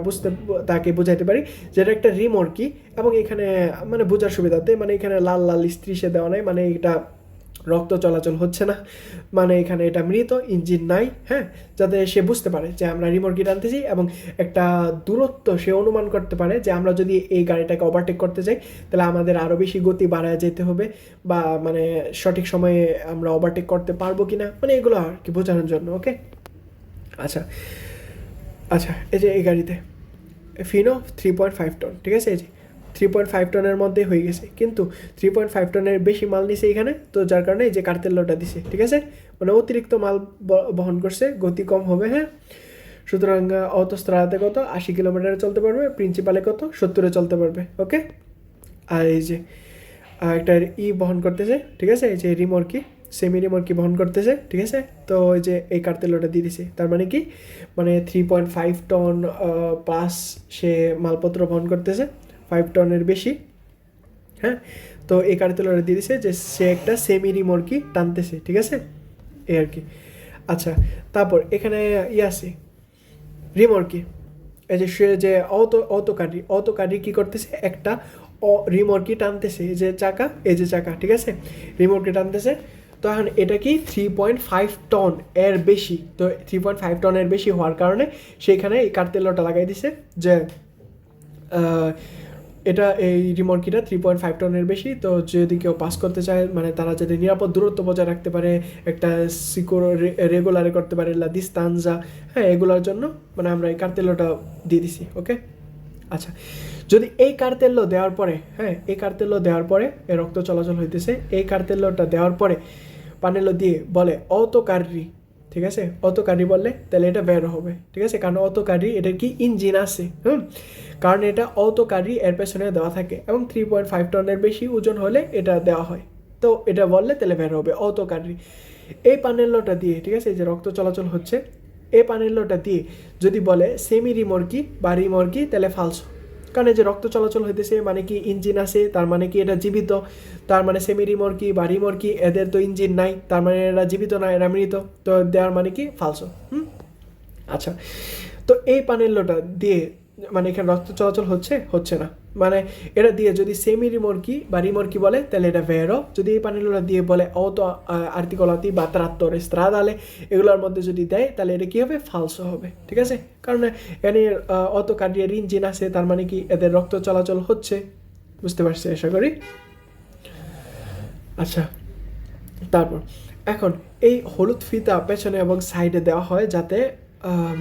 তাকে বোঝাইতে পারি যে এটা একটা রিমর্কি। এবং এখানে মানে বোঝার সুবিধাতে মানে এখানে লাল লাল স্ত্রীষে দেওয়া নাই, মানে এটা রক্ত চলাচল হচ্ছে না, মানে এখানে এটা মৃত, ইঞ্জিন নাই, হ্যাঁ, যাতে সে বুঝতে পারে যে আমরা রিমর্কি টানতেছি এবং একটা দূরত্ব সে অনুমান করতে পারে যে আমরা যদি এই গাড়িটাকে ওভারটেক করতে যাই তাহলে আমাদের আরও বেশি গতি বাড়ায় যেতে হবে, বা মানে সঠিক সময়ে আমরা ওভারটেক করতে পারবো কিনা, মানে এগুলো আর কি বোঝানোর জন্য। ওকে, আচ্ছা আচ্ছা, এই যে এই গাড়িতে ফিনো 3.5 টন, ঠিক আছে, এই যে 3.5 টনের মধ্যে হয়ে গেছে, কিন্তু 3.5 টনের বেশি মাল নিছে এখানে, তো যার কারণে এই যে কার্তেল্যটা দিছে, ঠিক আছে, মানে অতিরিক্ত মাল বহন করছে, গতি কম হবে, হ্যাঁ। সুতরাং অটোস্ট্রাদাতে কত 80 কিলোমিটারে চলতে পারবে, প্রিন্সিপালে কত 70-এ চলতে পারবে। ওকে, আর এই যে একটা বহন করতেছে, ঠিক আছে, এই যে রিমর্কি, সেমি রিমর্কি বহন করতেছে, ঠিক আছে। তো ওই যে এই কার্তেল্যটা দিয়ে দিছে, তার মানে কি, মানে 3.5 টন প্লাস সে মালপত্র বহন করতেছে, 5 টনের বেশি, হ্যাঁ। তো এই কার্তেল্যটা দিয়ে দিছে যে সে একটা সেমি রিমর্কি টানতেছে, ঠিক আছে, এই আর কি। আচ্ছা, তারপর এখানে আছে রিমর্কি, এই যে সে যে অতকারী কী করতেছে, একটা রিমর্কি টানতেছে, এই যে চাকা, এই যে চাকা, ঠিক আছে, রিমর্কি টানতেছে। তো এখন এটা কি 3.5 টন এর বেশি, তো 3.5 টনের বেশি হওয়ার কারণে সেইখানে এই কার্তেল্যটা লাগাই দিছে যে এটা এই রিমর্কিটা 3.5 টনের বেশি, তো যদি কেউ পাস করতে চায়, মানে তারা যদি নিরাপদ দূরত্ব বজায় রাখতে পারে, একটা সিকিউর রেগুলারে করতে পারে লা দিস্তানজা, হ্যাঁ, এগুলোর জন্য মানে আমরা এই কার্তেল্যটা দিয়ে দিছি। ওকে, আচ্ছা, যদি এই কার্তেল্য দেওয়ার পরে, হ্যাঁ, এই কার্তেল্য দেওয়ার পরে রক্ত চলাচল হইতেছে, এই কার্তেল্যটা দেওয়ার পরে পানেলো দিয়ে বলে অতকারী, ঠিক আছে, অতকারী বললে তাহলে এটা বের হবে, ঠিক আছে, কারণ অতকারী এটার কি ইঞ্জিন আছে, কারণ এটা অতকারী এর পেছনে দেওয়া থাকে এবং 3.5 টনের বেশি ওজন হলে এটা দেওয়া হয়, তো এটা বললে তাহলে বের হবে অতকারী। এই পানেল্যটা দিয়ে, ঠিক আছে, এই যে রক্ত চলাচল হচ্ছে, এই পানেল্যটা দিয়ে যদি বলে সেমি রিমর্কি বা রিমর্কি, তাহলে ফালসো, কারণ এই যে রক্ত চলাচল হইতেছে মানে কি ইঞ্জিন আছে, তার মানে কি এটা জীবিত, তার মানে সেমি রিমর্কি বা রিমর্কি এদের তো ইঞ্জিন নাই, তার মানে এরা জীবিত না, এরা মৃত, তো দেওয়ার মানে কি ফালসো। আচ্ছা, তো এই পানেল্যটা দিয়ে মানে এখানে রক্ত চলাচল হচ্ছে না, মানে এটা দিয়ে যদি সেমি রিমর্কি বা রিমর্কি বলে তাহলে এটা ভেরো, যদি এই পানেল্যটা দিয়ে বলে অত আর্টিকলাতি বা ট্রাত্তরে স্ত্রাদালে এগুলোর মধ্যে যদি দেয় তাহলে এটা কী হবে, ফালসো হবে, ঠিক আছে, কারণ এখানে অত কার্ডিয়ার ইঞ্জিন আছে, তার মানে কি এদের রক্ত চলাচল হচ্ছে, বুঝতে পারছি আশা করি। আচ্ছা, তারপর এখন এই হলুদ ফিতা পেছনে এবং সাইডে দেওয়া হয় যাতে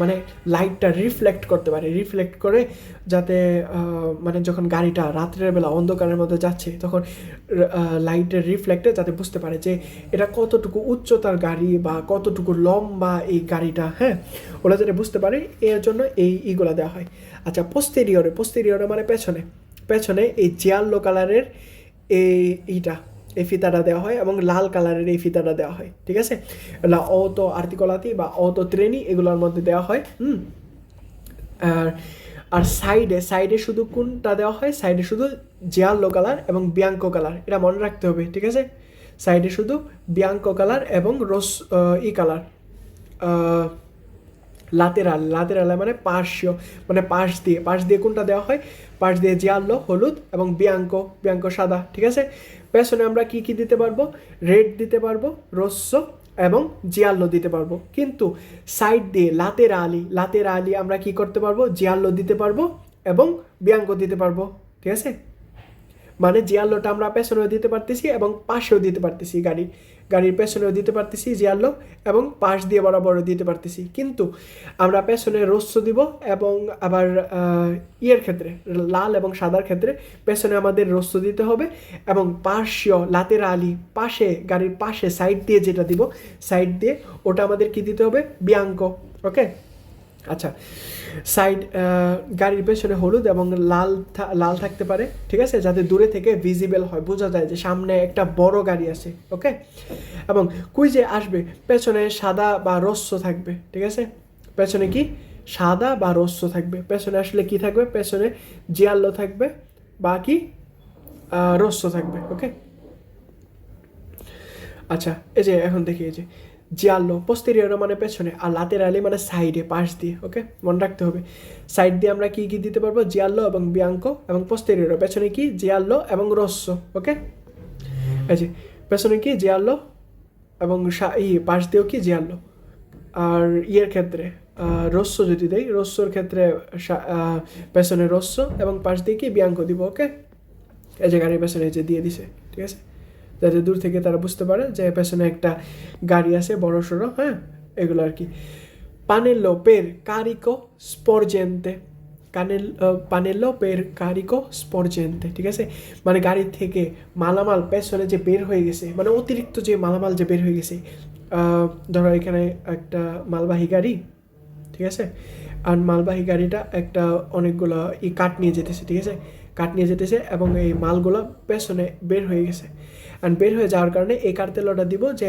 মানে লাইটটা রিফ্লেক্ট করতে পারে, রিফ্লেক্ট করে যাতে মানে যখন গাড়িটা রাত্রের বেলা অন্ধকারের মধ্যে যাচ্ছে তখন লাইটের রিফ্লেক্টে যাতে বুঝতে পারে যে এটা কতটুকু উচ্চতার গাড়ি বা কতটুকু লম্বা এই গাড়িটা, হ্যাঁ, ওরা যাতে বুঝতে পারে, এর জন্য এইগুলো দেওয়া হয়। আচ্ছা, পোস্টেরিয়রে মানে পেছনে এই জিয়ালো কালারের এইটা এই ফিতাটা দেওয়া হয় এবং লাল কালারের এই ফিতাটা দেওয়া হয়, ঠিক আছে, অত আর্টিকলাতি বা অত ট্রেনি এগুলোর মধ্যে দেওয়া হয়। আর সাইডে শুধু কোনটা দেওয়া হয়, সাইডে শুধু জিয়ালো কালার এবং বিয়াঙ্কো কালার, এটা মনে রাখতে হবে, ঠিক আছে, সাইডে শুধু বিয়াঙ্কো কালার এবং কালার, লাতেরালে মানে পার্শ্বীয়, মানে পাশ দিয়ে কোনটা দেওয়া হয়, পাশ দিয়ে জিয়ালো হলুদ এবং বিয়াঙ্কো সাদা, ঠিক আছে। পেছনে আমরা কি দিতে পারবো, রেড দিতে পারবো, রোস্য এবং জিয়ালো দিতে পারবো, কিন্তু সাইড দিয়ে লাতের আলি আমরা কি করতে পারবো, জিয়ালো দিতে পারবো এবং বিয়াঙ্কো দিতে পারবো, ঠিক আছে, মানে জিয়ালোটা আমরা পেছনেও দিতে পারতেছি এবং পাশেও দিতে পারতেছি, গাড়ির পেছনেও দিতে পারতেছি জিয়ালো এবং পাশ দিয়ে বরাবরও দিতে পারতেছি, কিন্তু আমরা পেছনে রস্য দিব এবং আবার ক্ষেত্রে লাল এবং সাদার ক্ষেত্রে পেছনে আমাদের রস্য দিতে হবে এবং পার্শ্বীয় লাতেরালি পাশে, গাড়ির পাশে সাইড দিয়ে যেটা দিব, সাইড দিয়ে ওটা আমাদের কি দিতে হবে, বিয়াঙ্কো। ওকে, আচ্ছা, সাইড গাড়ির পেছনে হলুদ এবং লাল থাকতে পারে, ঠিক আছে, যাতে দূরে থেকে ভিজিবল হয়, বোঝা যায় যে সামনে একটা বড় গাড়ি আছে। ওকে, এবং কুইজে আসবে পেছনে সাদা বা রস্য থাকবে, ঠিক আছে, পেছনে কি সাদা বা রস্য থাকবে, পেছনে আসলে কি থাকবে, পেছনে জিয়ালো থাকবে বা কি রস্য থাকবে। ওকে, আচ্ছা, এই যে এখন দেখি এই যে জিয়ালো, পোস্টেরিয়র মানে পেছনে, আর লাতেরালি মানে সাইডে, পাশ দিয়ে। ওকে, মনে রাখতে হবে। সাইড দিয়ে আমরা কি কি দিতে পারবো? জিয়ালো এবং বিয়াঙ্কো, এবং পোস্টেরিয়র পেছনে কি? জিয়ালো এবং রোসো। ওকে, এই যে পেছনে কি? জিয়ালো, এবং পাশ দিয়েও কি? জিয়ালো। আর ইয়ের ক্ষেত্রে রস্য যদি দেই, রস্যর ক্ষেত্রে পেছনে রস্য এবং পাশ দিয়ে কি? বিয়াঙ্কো দিব। ওকে, এই যে গাড়ির পেছনে যে দিয়ে দিছে, ঠিক আছে, যাতে দূর থেকে তারা বুঝতে পারে যে পেছনে একটা গাড়ি আছে বড় সড়ো। হ্যাঁ, এগুলো আর কি। পানেলো পের কারিকো স্পর্জেন্তে, পানেলো পের কারিকো স্পর্জেন্তে, ঠিক আছে, মানে গাড়ি থেকে মালামাল পেছনে যে বের হয়ে গেছে, মানে অতিরিক্ত যে মালামাল যে বের হয়ে গেছে। ধরো এখানে একটা মালবাহী গাড়ি, ঠিক আছে, আর মালবাহী গাড়িটা একটা অনেকগুলো কাঠ নিয়ে যেতেছে, ঠিক আছে, কাঠ নিয়ে যেতেছে, এবং এই মালগুলো পেছনে বের হয়ে গেছে। অ্যান্ড বের হয়ে যাওয়ার কারণে এই কার্তেলটা দিব যে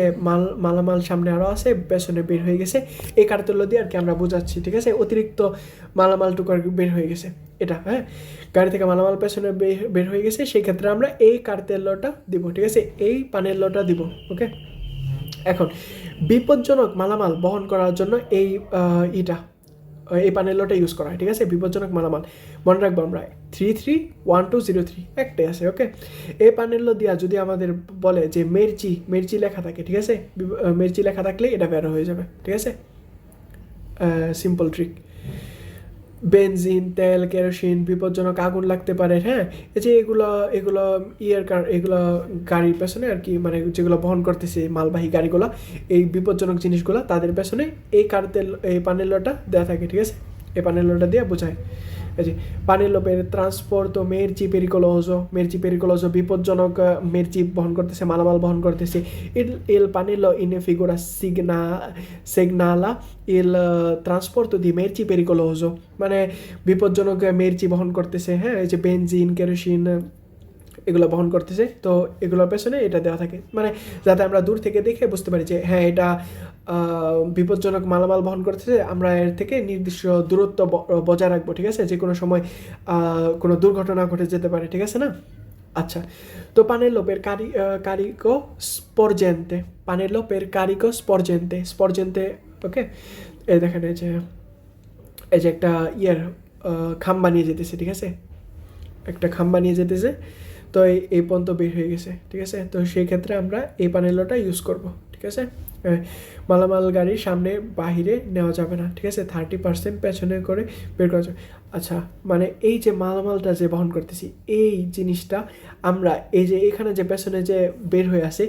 মালামাল সামনে আরও আছে, পেছনে বের হয়ে গেছে। এই কার্তেল দিয়ে আর কি আমরা বোঝাচ্ছি, ঠিক আছে, অতিরিক্ত মালামালটুকু আর কি বের হয়ে গেছে এটা। হ্যাঁ, গাড়ি থেকে মালামাল পেছনে বের হয়ে গেছে, সেই ক্ষেত্রে আমরা এই কার্তেলটা দিব, ঠিক আছে, এই পানেলটা দিব। ওকে, এখন বিপজ্জনক মালামাল বহন করার জন্য এই পানেলটা ইউজ করা হয়, ঠিক আছে, বিপজ্জনক মালামাল মনে রাখবো আমরা 331203 একটাই আছে। ওকে, এই পানেল দিয়া যদি আমাদের বলে যে মেরচি লেখা থাকে, ঠিক আছে, মেরচি লেখা থাকলে এটা বের হয়ে যাবে, ঠিক আছে, সিম্পল ট্রিক। বেনজিন, তেল, কেরোসিন, বিপজ্জনক আগুন লাগতে পারে। হ্যাঁ, এই যে এগুলো এগুলো গাড়ির পেছনে আর কি, মানে যেগুলো বহন করতেছে মালবাহী গাড়িগুলো, এই বিপজ্জনক জিনিসগুলো তাদের পেছনে এই পানেলোটা দেওয়া থাকে, ঠিক আছে, এই পানেলোটা দিয়ে বোঝায়। এই যে পানেলো পের ট্রান্সপোর্ট মেরচি পেরিকোলোজো বিপজ্জনক মেরচি বহন করতেছে, মালামাল বহন করতেছে। il panello in figura segnala il trasporto di merci pericoloso, মানে বিপজ্জনক মেরচি বহন করতেছে। হ্যাঁ, এই যে বেনজিন, কেরোসিন এগুলো বহন করতেছে, তো এগুলোর পেছনে এটা দেওয়া থাকে, মানে যাতে আমরা দূর থেকে দেখে বুঝতে পারি যে হ্যাঁ এটা বিপজ্জনক মালামাল বহন করতেছে, আমরা এর থেকে নির্দিষ্ট দূরত্ব বজায় রাখবো, ঠিক আছে, যে কোনো সময় কোনো দুর্ঘটনা ঘটে যেতে পারে, ঠিক আছে না। আচ্ছা, তো পানেলো পের কারিকো স্পর্জেন্তে, পানেলো পের কারিকো স্পর্জেন্তে। ওকে, এই দেখেন এই যে একটা খাম্বা নিয়ে যেতেছে, ঠিক আছে, একটা খাম্বা নিয়ে যেতেছে, তো এই পর্যন্ত বের হয়ে গেছে, ঠিক আছে, তো সেই ক্ষেত্রে আমরা এই পানেলোটা ইউজ করব, ঠিক আছে। মালামাল গাড়ির সামনে বাহিরে নেওয়া যাবে না, ঠিক আছে, 30% পেছনে করে বের করা যাবে। আচ্ছা, মানে এই যে মালামালটা যে বহন করতেছি, এই জিনিসটা আমরা এই যে এখানে যে পেছনে যে বের হয়ে আসে,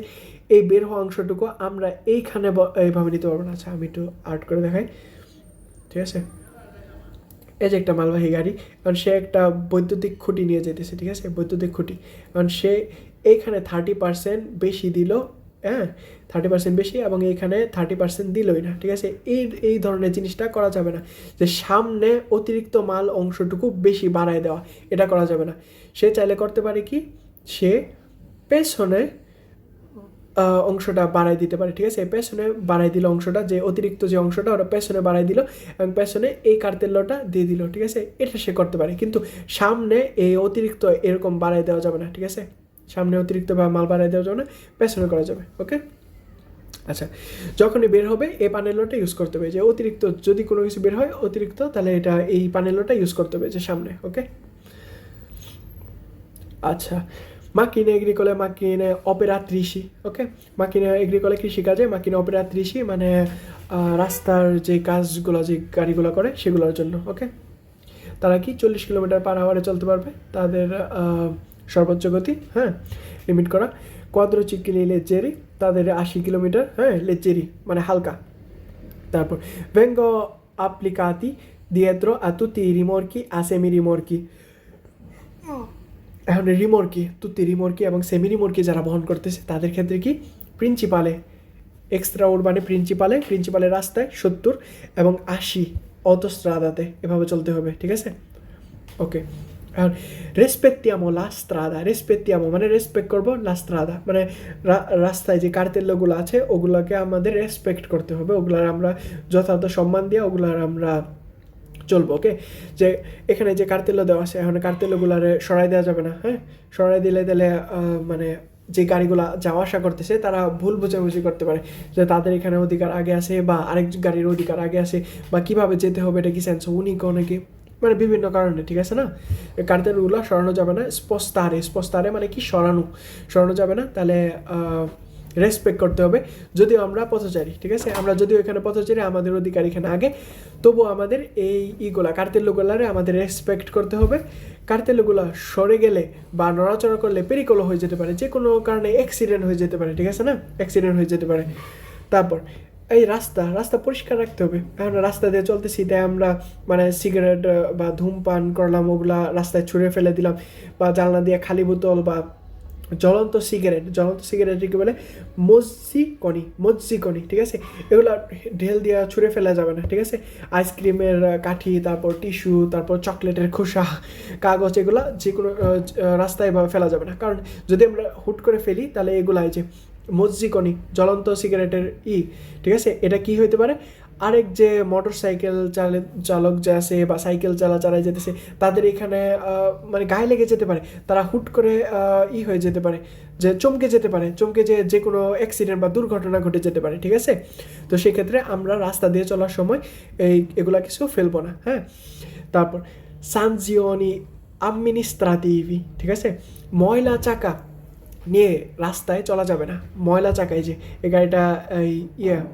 এই বের হওয়া অংশটুকু আমরা এইখানে এইভাবে নিতে পারবো না। আচ্ছা, আমি একটু আর্ট করে দেখাই, ঠিক আছে, এই যে একটা মালবাহী গাড়ি, কারণ সে একটা বৈদ্যুতিক খুঁটি নিয়ে যেতেছে, ঠিক আছে, বৈদ্যুতিক খুঁটি, কারণ সে এইখানে 30% বেশি দিল, হ্যাঁ, 30% বেশি, এবং এইখানে 30% দিলই না, ঠিক আছে, এই ধরনের জিনিসটা করা যাবে না, যে সামনে অতিরিক্ত মাল অংশটুকু বেশি বাড়ায় দেওয়া, এটা করা যাবে না। সে চাইলে করতে পারে কি, সে পেছনে অংশটা বাড়াই দিতে পারে, ঠিক আছে, পেছনে বাড়াই দিল অংশটা, যে অতিরিক্ত যে অংশটা ওটা পেছনে বাড়াই দিল, এবং পেছনে এই কার্তেল্যটা দিয়ে দিল, ঠিক আছে, এটা সে করতে পারে, কিন্তু সামনে এই অতিরিক্ত এরকম বাড়াই দেওয়া যাবে না, ঠিক আছে, সামনে অতিরিক্ত বা মাল বাড়াই দেওয়া যাবে না, পেছনে করা যাবে। ওকে, আচ্ছা, যখনই বের হবে এই পানেলোটা ইউজ করতে হবে, যে অতিরিক্ত যদি কোনো কিছু বের হয় অতিরিক্ত, তাহলে এটা এই পানেলোটা ইউজ করতে হবে যে সামনে। ওকে, আচ্ছা, macchine agricole, macchine operatrici, ওকে, macchine agricole কৃষিকাজে, macchine operatrici মানে রাস্তার যে কাজগুলো, যে গাড়িগুলো করে সেগুলোর জন্য। ওকে, তারা কি 40 কিলোমিটার পার আওয়ারে চলতে পারবে, তাদের সর্বোচ্চ গতি, হ্যাঁ, লিমিট করা। কোয়াদ্রোচিক্লি লেজ্জেরি, তাদের 80 কিলোমিটার, হ্যাঁ, লেজ্জেরি মানে হালকা। তারপর vengo applicati dietro a tutti i rimorchi a semi-rimorchi, এখন তুতি রিমোর্কি এবং সেমি রিমোর্কি যারা বহন করতেছে তাদের ক্ষেত্রে কি, প্রিন্সিপালে এক্সট্রা উরবানে প্রিন্সিপালের রাস্তায় 70 এবং 80 অটোস্ট্রাদাতে এভাবে চলতে হবে, ঠিক আছে। ওকে, আর রেসপেক্টিয়ামো লা স্ট্রাদা, রেসপেক্টিয়ামো মানে রেসপেক্ট করবো, লা স্ট্রাদা মানে রাস্তায় যে কার্তেল্যগুলো আছে ওগুলোকে আমাদের রেসপেক্ট করতে হবে, ওগুলার আমরা যথাযথ সম্মান দিয়ে ওগুলার আমরা চলবো। ওকে, যে এখানে যে কার্তেল্য দেওয়া আছে, এখন কার্তেল্যগুলারে সরাই দেওয়া যাবে না, হ্যাঁ, সরাই দিলে মানে যে গাড়িগুলা যাওয়া আসা করতেছে তারা ভুল বোঝাবুঝি করতে পারে যে তাদের এখানে অধিকার আগে আছে বা আরেক গাড়ির অধিকার আগে আছে বা কীভাবে যেতে হবে এটা কি সেন্স উনি অনেকে মানে বিভিন্ন কারণে, ঠিক আছে না? কার্তেলগুলো সরানো যাবে না, স্পস্তারে মানে কি সরানো যাবে না। তাহলে রেসপেক্ট করতে হবে, যদিও আমরা পথচারী, ঠিক আছে, আমরা যদিও এখানে পথচারী, আমাদের অধিকার এখানে আগে, তবুও আমাদের এই কার্তেলগুলারে আমাদের রেসপেক্ট করতে হবে। কার্তেলগুলো সরে গেলে বা নড়াচড়া করলে পেরিকল হয়ে যেতে পারে, যে কোনো কারণে অ্যাক্সিডেন্ট হয়ে যেতে পারে, ঠিক আছে না? অ্যাক্সিডেন্ট হয়ে যেতে পারে। তারপর এই রাস্তা পরিষ্কার রাখতে হবে। এখন রাস্তা দিয়ে চলতেছি, তাই আমরা মানে সিগারেট বা ধূমপান করলাম, ওগুলা রাস্তায় ছুঁড়ে ফেলে দিলাম, বা জানলা দিয়ে খালি বোতল বা জ্বলন্ত সিগারেট কি বলে, মজ্জিকনি, ঠিক আছে, এগুলো ঢেল দিয়ে ছুঁড়ে ফেলা যাবে না, ঠিক আছে? আইসক্রিমের কাঠি, তারপর টিস্যু, তারপর চকলেটের খোসা, কাগজ, এগুলো যে কোনো রাস্তায় বা ফেলা যাবে না, কারণ যদি আমরা হুট করে ফেলি তাহলে এগুলাই যে মজ্জিকনি, জ্বলন্ত সিগারেটের ঠিক আছে, এটা কি হইতে পারে, আরেক যে মোটর সাইকেল চালক যে আছে বা সাইকেল চালায় যেতেছে তাদের এখানে মানে গায়ে লেগে যেতে পারে, তারা হুট করে হয়ে যেতে পারে, যে চমকে যে কোনো অ্যাক্সিডেন্ট বা দুর্ঘটনা ঘটে যেতে পারে, ঠিক আছে? তো সেক্ষেত্রে আমরা রাস্তা দিয়ে চলার সময় এগুলা কিছু ফেলবো না, হ্যাঁ? তারপর সানজিওনি আমিনিস্ট্রাটিভি, ঠিক আছে, ময়লা চাকা নিয়ে রাস্তায় চলা যাবে না। ময়লা চাকায় যে এই গাড়িটা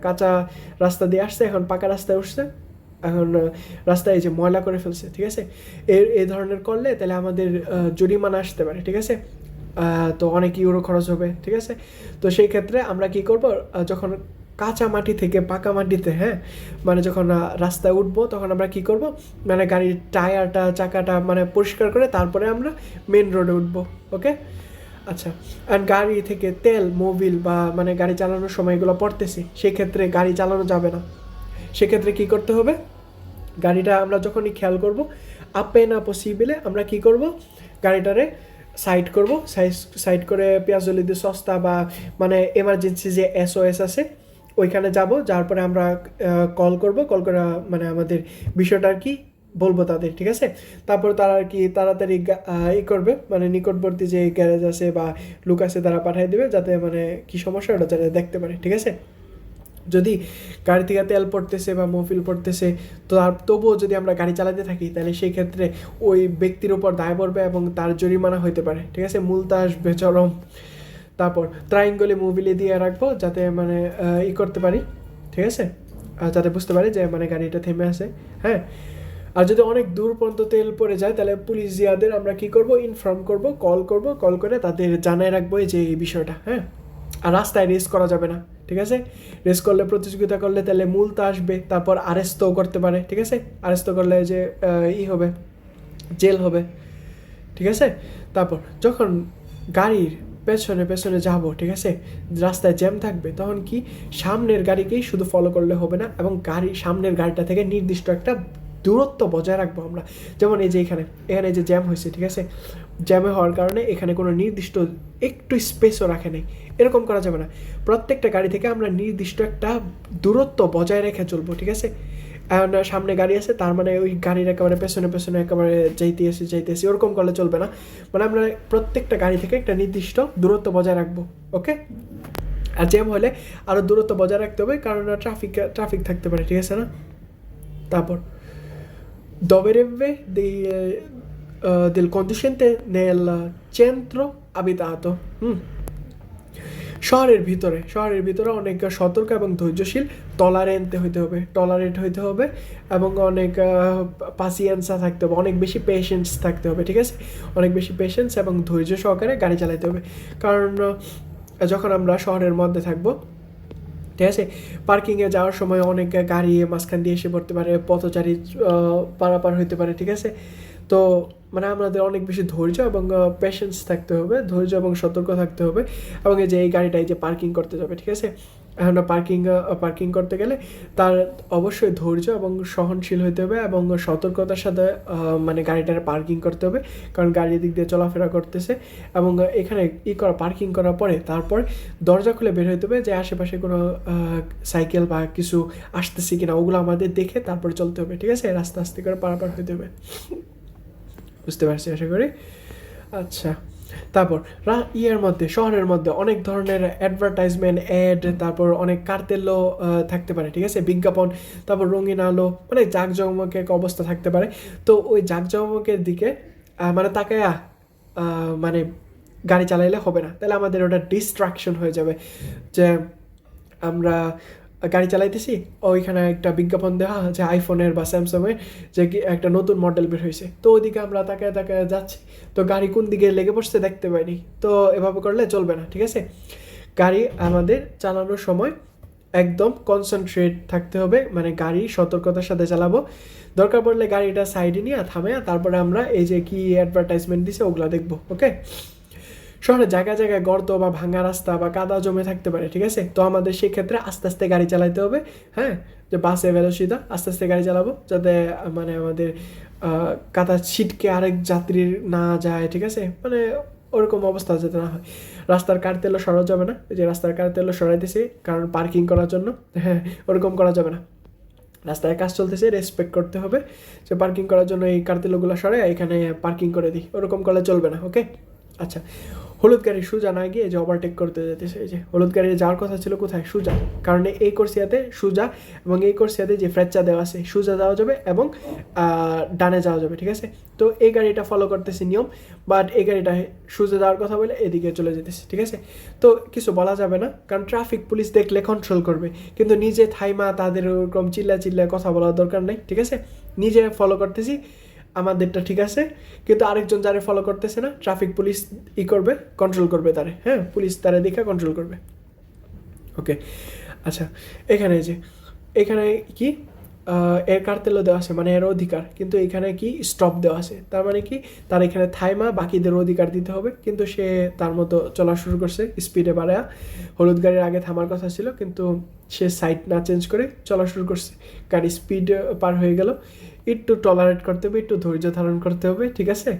কাঁচা রাস্তা দিয়ে আসছে, এখন পাকা রাস্তায় উঠছে, এখন রাস্তায় যে ময়লা করে ফেলছে, ঠিক আছে, এই ধরনের করলে তাহলে আমাদের জরিমানা আসতে পারে, ঠিক আছে? তো অনেক ইউরো খরচ হবে, ঠিক আছে? তো সেই ক্ষেত্রে আমরা কি করব, যখন কাঁচা মাটি থেকে পাকা মাটিতে, হ্যাঁ, মানে যখন রাস্তায় উঠবো তখন আমরা কি করব, মানে গাড়ির টায়ারটা চাকাটা মানে পরিষ্কার করে তারপরে আমরা মেন রোডে উঠবো, ওকে? আচ্ছা, আর গাড়ি থেকে তেল, মোবিল বা মানে গাড়ি চালানোর সময় এগুলো পড়তেছে, সেক্ষেত্রে গাড়ি চালানো যাবে না। সেক্ষেত্রে কি করতে হবে, গাড়িটা আমরা যখনই খেয়াল করব আপেনা পসিবলে আমরা কি করব, গাড়িটারে সাইড করে পেঁয়াজলি দিয়ে সস্তা বা মানে এমার্জেন্সি যে SOS আছে ওইখানে যাব, যার পরে আমরা কল করে মানে আমাদের বিষয়টা আর কি বলবো তাদের, ঠিক আছে? তারপর তারা আর কি তাড়াতাড়ি করবে, মানে নিকটবর্তী যে গ্যারেজ আছে বা লোক আছে তারা পাঠিয়ে দেবে, যাতে মানে কি সমস্যা ওটা যাতে দেখতে পারে, ঠিক আছে? যদি গাড়ি থেকে তেল পড়তেছে বা মোবিল পড়তেছে, তো তবুও যদি আমরা গাড়ি চালাতে থাকি তাহলে সেই ক্ষেত্রে ওই ব্যক্তির উপর দায় পড়বে এবং তার জরিমানা হইতে পারে, ঠিক আছে? মুলতা আসবে চরম। তারপর ট্রাইঙ্গলে মোবিলে দিয়ে রাখবো, যাতে মানে করতে পারি, ঠিক আছে, যাতে বুঝতে পারি যে মানে গাড়িটা থেমে আছে, হ্যাঁ। আর যদি অনেক দূর পর্যন্ত তেল পড়ে যায় তাহলে পুলিশ জিয়াদের আমরা কি করব, ইনফর্ম করব, কল করে তাদের জানায় রাখবো যে এই বিষয়টা, হ্যাঁ। আর রাস্তায় রেস করা যাবে না, ঠিক আছে? রেস করলে, প্রতিযোগিতা করলে তাহলে মুলতা আসবে, তারপর আরেস্টও করতে পারে, ঠিক আছে? আরেস্ট করলে যে হবে, জেল হবে, ঠিক আছে? তারপর যখন গাড়ির পেছনে যাব, ঠিক আছে, রাস্তায় জ্যাম থাকবে, তখন কি সামনের গাড়িকেই শুধু ফলো করলে হবে না, এবং সামনের গাড়িটা থেকে নির্দিষ্ট একটা দূরত্ব বজায় রাখবো আমরা। যেমন এই যে এখানে যে জ্যাম হয়েছে, ঠিক আছে, জ্যামে হওয়ার কারণে এখানে কোনো নির্দিষ্ট একটু স্পেসও রাখে নেই, এরকম করা যাবে না। প্রত্যেকটা গাড়ি থেকে আমরা নির্দিষ্ট একটা দূরত্ব বজায় রেখে চলবো, ঠিক আছে? সামনে গাড়ি আছে, তার মানে ওই গাড়ির একেবারে পেছনে একেবারে যাইতেছি ওরকম করলে চলবে না। মানে আমরা প্রত্যেকটা গাড়ি থেকে একটা নির্দিষ্ট দূরত্ব বজায় রাখবো, ওকে? আর জ্যাম হলে আরও দূরত্ব বজায় রাখতে হবে, কারণ ট্রাফিক থাকতে পারে, ঠিক আছে না? তারপর dovrebbe del conducente nel centro abitato, শহরের ভিতরে অনেক সতর্ক এবং ধৈর্যশীল, টলারেট হইতে হবে এবং অনেক পাসিয়েন্সা থাকতে হবে, অনেক বেশি পেশেন্স থাকতে হবে, ঠিক আছে? অনেক বেশি পেশেন্স এবং ধৈর্য সহকারে গাড়ি চালাতে হবে, কারণ যখন আমরা শহরের মধ্যে থাকবো, ঠিক আছে, পার্কিংয়ে যাওয়ার সময় অনেক গাড়ি মাঝখান দিয়ে এসে পড়তে পারে, পথচারী পারাপার হইতে পারে, ঠিক আছে? তো মানে আমাদের অনেক বেশি ধৈর্য এবং পেশেন্স থাকতে হবে, ধৈর্য এবং সতর্ক থাকতে হবে। এবং এই যে এই গাড়িটা এই যে পার্কিং করতে যাবে, ঠিক আছে, এখন পার্কিং করতে গেলে তার অবশ্যই ধৈর্য এবং সহনশীল হইতে হবে এবং সতর্কতার সাথে মানে গাড়িটার পার্কিং করতে হবে, কারণ গাড়ির দিক দিয়ে চলাফেরা করতেছে। এবং এখানে পার্কিং করার পরে তারপর দরজা খুলে বের হইতে হবে, যে আশেপাশে কোনো সাইকেল বা কিছু আসতেছে কিনা ওগুলো আমাদের দেখে তারপরে চলতে হবে, ঠিক আছে? আস্তে করে পারাপার হইতে হবে। বুঝতে পারছি আশা করি। আচ্ছা, তারপর ইয়ের মধ্যে শহরের মধ্যে অনেক ধরনের অ্যাডভার্টাইজমেন্ট অ্যাড, তারপর অনেক কার্তেলও থাকতে পারে, ঠিক আছে, বিজ্ঞাপন, তারপর রঙিন আলো, মানে জাঁকজমক এক অবস্থা থাকতে পারে। তো ওই জাঁকজমকের দিকে মানে তাকায়া মানে গাড়ি চালাইলে হবে না, তাহলে আমাদের ওটা ডিস্ট্রাকশন হয়ে যাবে। যে আমরা গাড়ি চালাইতেছি, ওইখানে একটা বিজ্ঞাপন দেওয়া যে আইফোনের বা স্যামসাংয়ের যে একটা নতুন মডেল বের হয়েছে, তো ওইদিকে আমরা তাকায় তাকায় যাচ্ছি, তো গাড়ি কোন দিকে লেগে পড়ছে দেখতে পাইনি। তো এভাবে করলে চলবে না, ঠিক আছে। গাড়ি আমাদের চালানোর সময় একদম কনসেন্ট্রেট থাকতে হবে, মানে গাড়ি সতর্কতার সাথে চালাবো। দরকার পড়লে গাড়িটা সাইডে নিয়ে থামে, তারপরে আমরা এই যে কি অ্যাডভার্টাইজমেন্ট দিছে ওগুলো দেখবো, ওকে। শহরে জায়গায় জায়গায় গর্ত বা ভাঙা রাস্তা বা কাদা জমে থাকতে পারে, ঠিক আছে। তো আমাদের সেই ক্ষেত্রে আস্তে আস্তে গাড়ি চালাতে হবে, হ্যাঁ, যে বাসে ভেলোসিটি আস্তে আস্তে গাড়ি চালাবো, যাতে মানে আমাদের কাদা ছিটকে আরেক যাত্রীর না যায়, ঠিক আছে, মানে ওরকম অবস্থা যাতে না হয়। রাস্তার কার্তেলও সরা যাবে না, যে রাস্তার কার্তেলও সরাইতেছে কারণ পার্কিং করার জন্য, হ্যাঁ, ওরকম করা যাবে না। রাস্তায় কাজ চলতেছে, রেসপেক্ট করতে হবে, যে পার্কিং করার জন্য এই কার্তেলগুলো সরে এখানে পার্কিং করে দিই, ওরকম করলে চলবে না, ওকে। আচ্ছা, হলুদ গাড়ি সোজা না গিয়ে যে ওভারটেক করতে যেতেছে, এই যে হলুদ গাড়ি যাওয়ার কথা ছিল কোথায়, সোজা, কারণ এই কোর্সিয়াতে সোজা এবং এই কোর্সিয়াতে যে ফ্র্যাকচা দেওয়া আছে সোজা যাওয়া যাবে এবং ডানে যাওয়া যাবে, ঠিক আছে। তো এই গাড়িটা ফলো করতেছে নিয়ম, বাট এই গাড়িটা সোজা যাওয়ার কথা বলে এদিকে চলে যেতেছে, ঠিক আছে। তো কিছু বলা যাবে না, কারণ ট্রাফিক পুলিশ দেখলে কন্ট্রোল করবে, কিন্তু নিজে থাইমা তাদের ওরকম চিল্লা চিল্লা কথা বলার দরকার নেই, ঠিক আছে। নিজে ফলো করতেছি, আমাদেরটা ঠিক আছে, কিন্তু আরেকজন যারা ফলো করতেছে না, ট্রাফিক পুলিশ করবে, কন্ট্রোল করবে তারে, হ্যাঁ, পুলিশ তারে দেখে কন্ট্রোল করবে, ওকে। আচ্ছা, এখানে কি এর কার্তেলও দেওয়া আছে, মানে এর অধিকার, কিন্তু এখানে কি স্টপ দেওয়া আছে, তার মানে কি তার এখানে থাইমা বাকিদের অধিকার দিতে হবে, কিন্তু সে তার মতো চলা শুরু করছে স্পিডে বাড়ায়া। হলুদ গাড়ির আগে থামার কথা ছিল, কিন্তু সে সাইড না চেঞ্জ করে চলা শুরু করছে, গাড়ি স্পিড পার হয়ে গেল। একটু টলারেট করতে হবে, একটু ধৈর্য ধারণ করতে হবে, ঠিক আছে,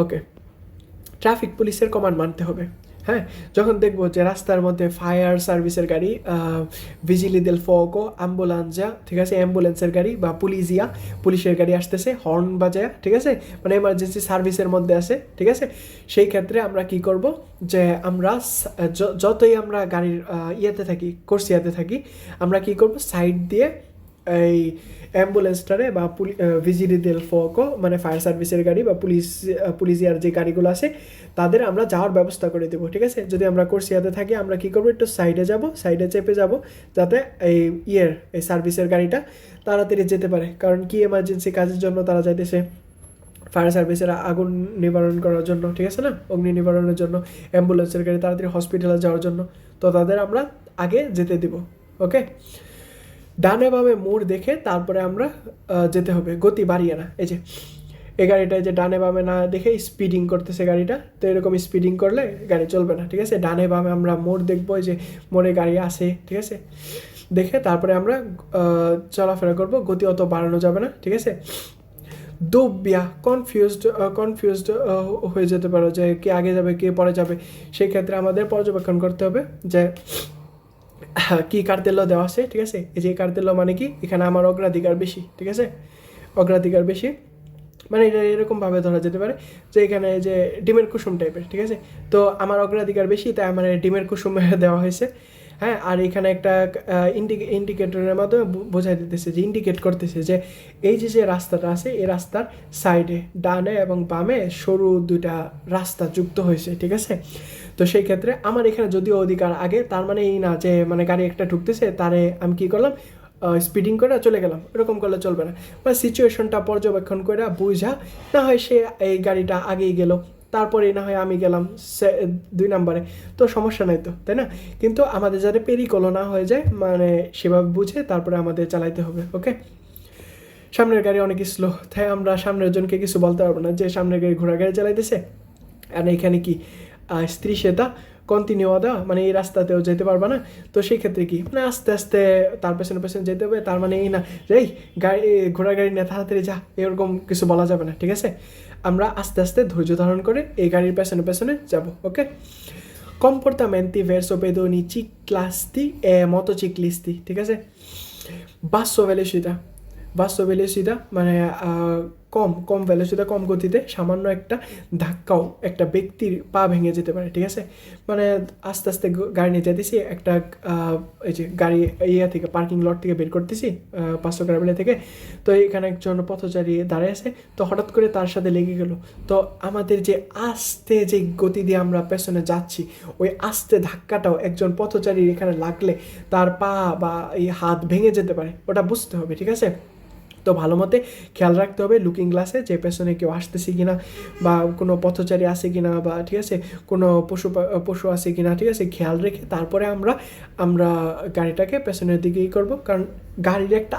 ওকে। ট্রাফিক পুলিশের কমান্ড মানতে হবে, হ্যাঁ। যখন দেখবো যে রাস্তার মধ্যে ফায়ার সার্ভিসের গাড়ি, ভিজিলি দেল ফোকো, অ্যাম্বুলেন্সা, ঠিক আছে, অ্যাম্বুলেন্সের গাড়ি বা পুলিশের গাড়ি আসতেছে হর্ন বাজায়, ঠিক আছে, মানে এমার্জেন্সি সার্ভিসের মধ্যে আছে, ঠিক আছে, সেই ক্ষেত্রে আমরা কি করব, যে আমরা যতই আমরা গাড়ির কোর্সিয়াতে থাকি, আমরা কি করব, সাইড দিয়ে এই অ্যাম্বুলেন্সটারে বা ভিজিলি দেল ফোকো, মানে ফায়ার সার্ভিসের গাড়ি বা পুলিশিয়ার যে গাড়িগুলো আছে তাদের আমরা যাওয়ার ব্যবস্থা করে দেবো, ঠিক আছে। যদি আমরা কোর্সিয়াতে থাকি, আমরা কী করবো, একটু সাইডে চেপে যাব, যাতে এই সার্ভিসের গাড়িটা তাড়াতাড়ি যেতে পারে, কারণ কি এমার্জেন্সি কাজের জন্য তারা যাইতেছে, ফায়ার সার্ভিসের আগুন নিবারণ করার জন্য, ঠিক আছে না, অগ্নি নিবারণের জন্য, অ্যাম্বুলেন্সের গাড়ি তাড়াতাড়ি হসপিটালে যাওয়ার জন্য, তো তাদের আমরা আগে যেতে দিব, ওকে। ডানে বামে মোড় দেখে তারপরে আমরা যেতে হবে, গতি বাড়িয়ে না। এই যে এই গাড়িটা যে ডানে বামে না দেখে স্পিডিং করতেছে গাড়িটা, তো এরকম স্পিডিং করলে গাড়ি চলবে না, ঠিক আছে। ডানে বামে আমরা মোড় দেখবো, যে মোড়ে গাড়ি আসে, ঠিক আছে, দেখে তারপরে আমরা চলাফেরা করবো, গতি অত বাড়ানো যাবে না, ঠিক আছে। দুবিয়া কনফিউজড হয়ে যেতে পারো যে কে আগে যাবে কে পরে যাবে, সেই ক্ষেত্রে আমাদের পর্যবেক্ষণ করতে হবে যে কি কার্তেল্য দেওয়া আছে, ঠিক আছে। এই যে কার্তেল্য মানে কি, এখানে আমার অগ্রাধিকার বেশি, ঠিক আছে, অগ্রাধিকার বেশি, মানে এটা এরকমভাবে ধরা যেতে পারে যে এখানে যে ডিমের কুসুম টাইপের, ঠিক আছে, তো আমার অগ্রাধিকার বেশি, তাই আমার ডিমের কুসুম দেওয়া হয়েছে, হ্যাঁ। আর এখানে একটা ইন্ডিকেটরের মাধ্যমে বোঝাই দিতেছে, যে ইন্ডিকেট করতেছে যে এই যে রাস্তাটা আছে, এই রাস্তার সাইডে ডানে এবং বামে সরু দুইটা রাস্তা যুক্ত হয়েছে, ঠিক আছে। তো সেই ক্ষেত্রে আমার এখানে যদিও অধিকার আগে, তার মানে এই না যে মানে গাড়ি একটা ঢুকতেছে তারে আমি কি করলাম, স্পিডিং করে চলে গেলাম, এরকম করলে চলবে না। বা সিচুয়েশনটা পর্যবেক্ষণ করে বুঝা, না হয় সে এই গাড়িটা আগেই গেল, তারপরে না হয় আমি গেলাম 2 নম্বরে, তো সমস্যা নাই তো, তাই না। কিন্তু আমাদের যাতে পেরিকলও না হয়ে যায়, মানে সেভাবে বুঝে তারপরে আমাদের চালাইতে হবে, ওকে। সামনের গাড়ি অনেক স্লো, তাই আমরা সামনের জনকে কিছু বলতে পারবো না যে সামনের গাড়ি ঘোড়া গাড়ি চালাইতেছে, আর এখানে কি স্ত্রী সেটা কন্টিনিউ দেওয়া, মানে এই রাস্তাতেও যেতে পারবা না, তো সেই ক্ষেত্রে কি, মানে আস্তে আস্তে তার পেছনে যেতে হবে, তার মানে এই না যে এই গাড়ি ঘোড়া গাড়ি নিয়ে তাড়াতাড়ি যা, এরকম কিছু বলা যাবে না, ঠিক আছে। আমরা আস্তে আস্তে ধৈর্য ধারণ করে এই গাড়ির পেছনে যাব, ওকে। Comportamenti verso pedoni ciclisti e motociclisti, ঠিক আছে। বাসো ভেলোসিটা মানে কম কম ভেলোসিটিতে কম গতিতে সামান্য একটা ধাক্কাও একটা ব্যক্তির পা ভেঙে যেতে পারে, ঠিক আছে। মানে আস্তে আস্তে গাড়ি নিয়ে যেতেছি, একটা এই যে গাড়ি ইয়া থেকে পার্কিং লট থেকে বের করতেছি 500 গ্রামের থেকে, তো এখানে একজন পথচারী দাঁড়িয়ে আছে, তো হঠাৎ করে তার সাথে লেগে গেল। তো আমাদের যে আস্তে যে গতি দিয়ে আমরা পেছনে যাচ্ছি, ওই আস্তে ধাক্কাটাও একজন পথচারীর এখানে লাগলে তার পা বা এই হাত ভেঙে যেতে পারে, ওটা বুঝতে হবে, ঠিক আছে। তো ভালো মতে খেয়াল রাখতে হবে লুকিং গ্লাসে যে পেছনে কেউ আসতেছে কিনা, বা কোনো পথচারী আছে কিনা, বা ঠিক আছে কোনো পশু আছে কিনা, ঠিক আছে, খেয়াল রেখে তারপরে আমরা গাড়িটাকে পেছনের দিকেই করব, কারণ গাড়ির একটা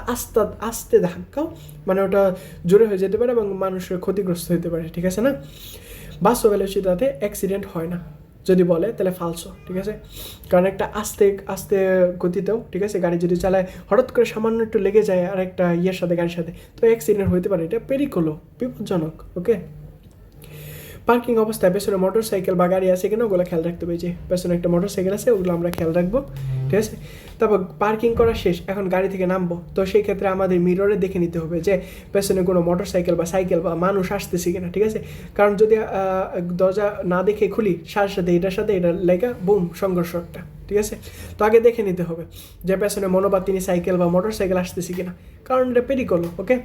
আস্তে ধাক্কাও মানে ওটা জোরে হয়ে যেতে পারে এবং মানুষের ক্ষতিগ্রস্ত হতে পারে, ঠিক আছে না। বাস্তব ভেলোসিটিতে অ্যাক্সিডেন্ট হয় না যদি বলে তাহলে ফালসো, ঠিক আছে। কারণ একটা আস্তে আস্তে গতিতেও, ঠিক আছে, গাড়ি যদি চালায় হঠাৎ করে সামান্য একটু লেগে যায় আর একটা ইয়ের সাথে গাড়ির সাথে, তো অ্যাক্সিডেন্ট হতে পারে, এটা পেরিকোলো, বিপজ্জনক। ওকে, পার্কিং অবস্থায় পেছনে মোটর সাইকেল বা গাড়ি আছে কিনা ওগুলো খেয়াল রাখতে হবে, যে পেছনে একটা মোটর সাইকেল আছে ওগুলো আমরা খেয়াল রাখবো, ঠিক আছে। তারপর পার্কিং করা শেষ, এখন গাড়ি থেকে নামবো, তো সেই ক্ষেত্রে আমাদের মিররে দেখে নিতে হবে যে পেছনে কোনো মোটর সাইকেল বা সাইকেল বা মানুষ আসতেছে কিনা, ঠিক আছে। কারণ যদি দরজা না দেখে খুলি, সাথে এটার সাথে এটা লেগা বুম সংঘর্ষটা, ঠিক আছে। তো আগে দেখে নিতে হবে যে পেছনে মনোবাতিনি সাইকেল বা মোটর সাইকেল আসতেছে কিনা, কারণ এটা পেরিকোলো। ওকে,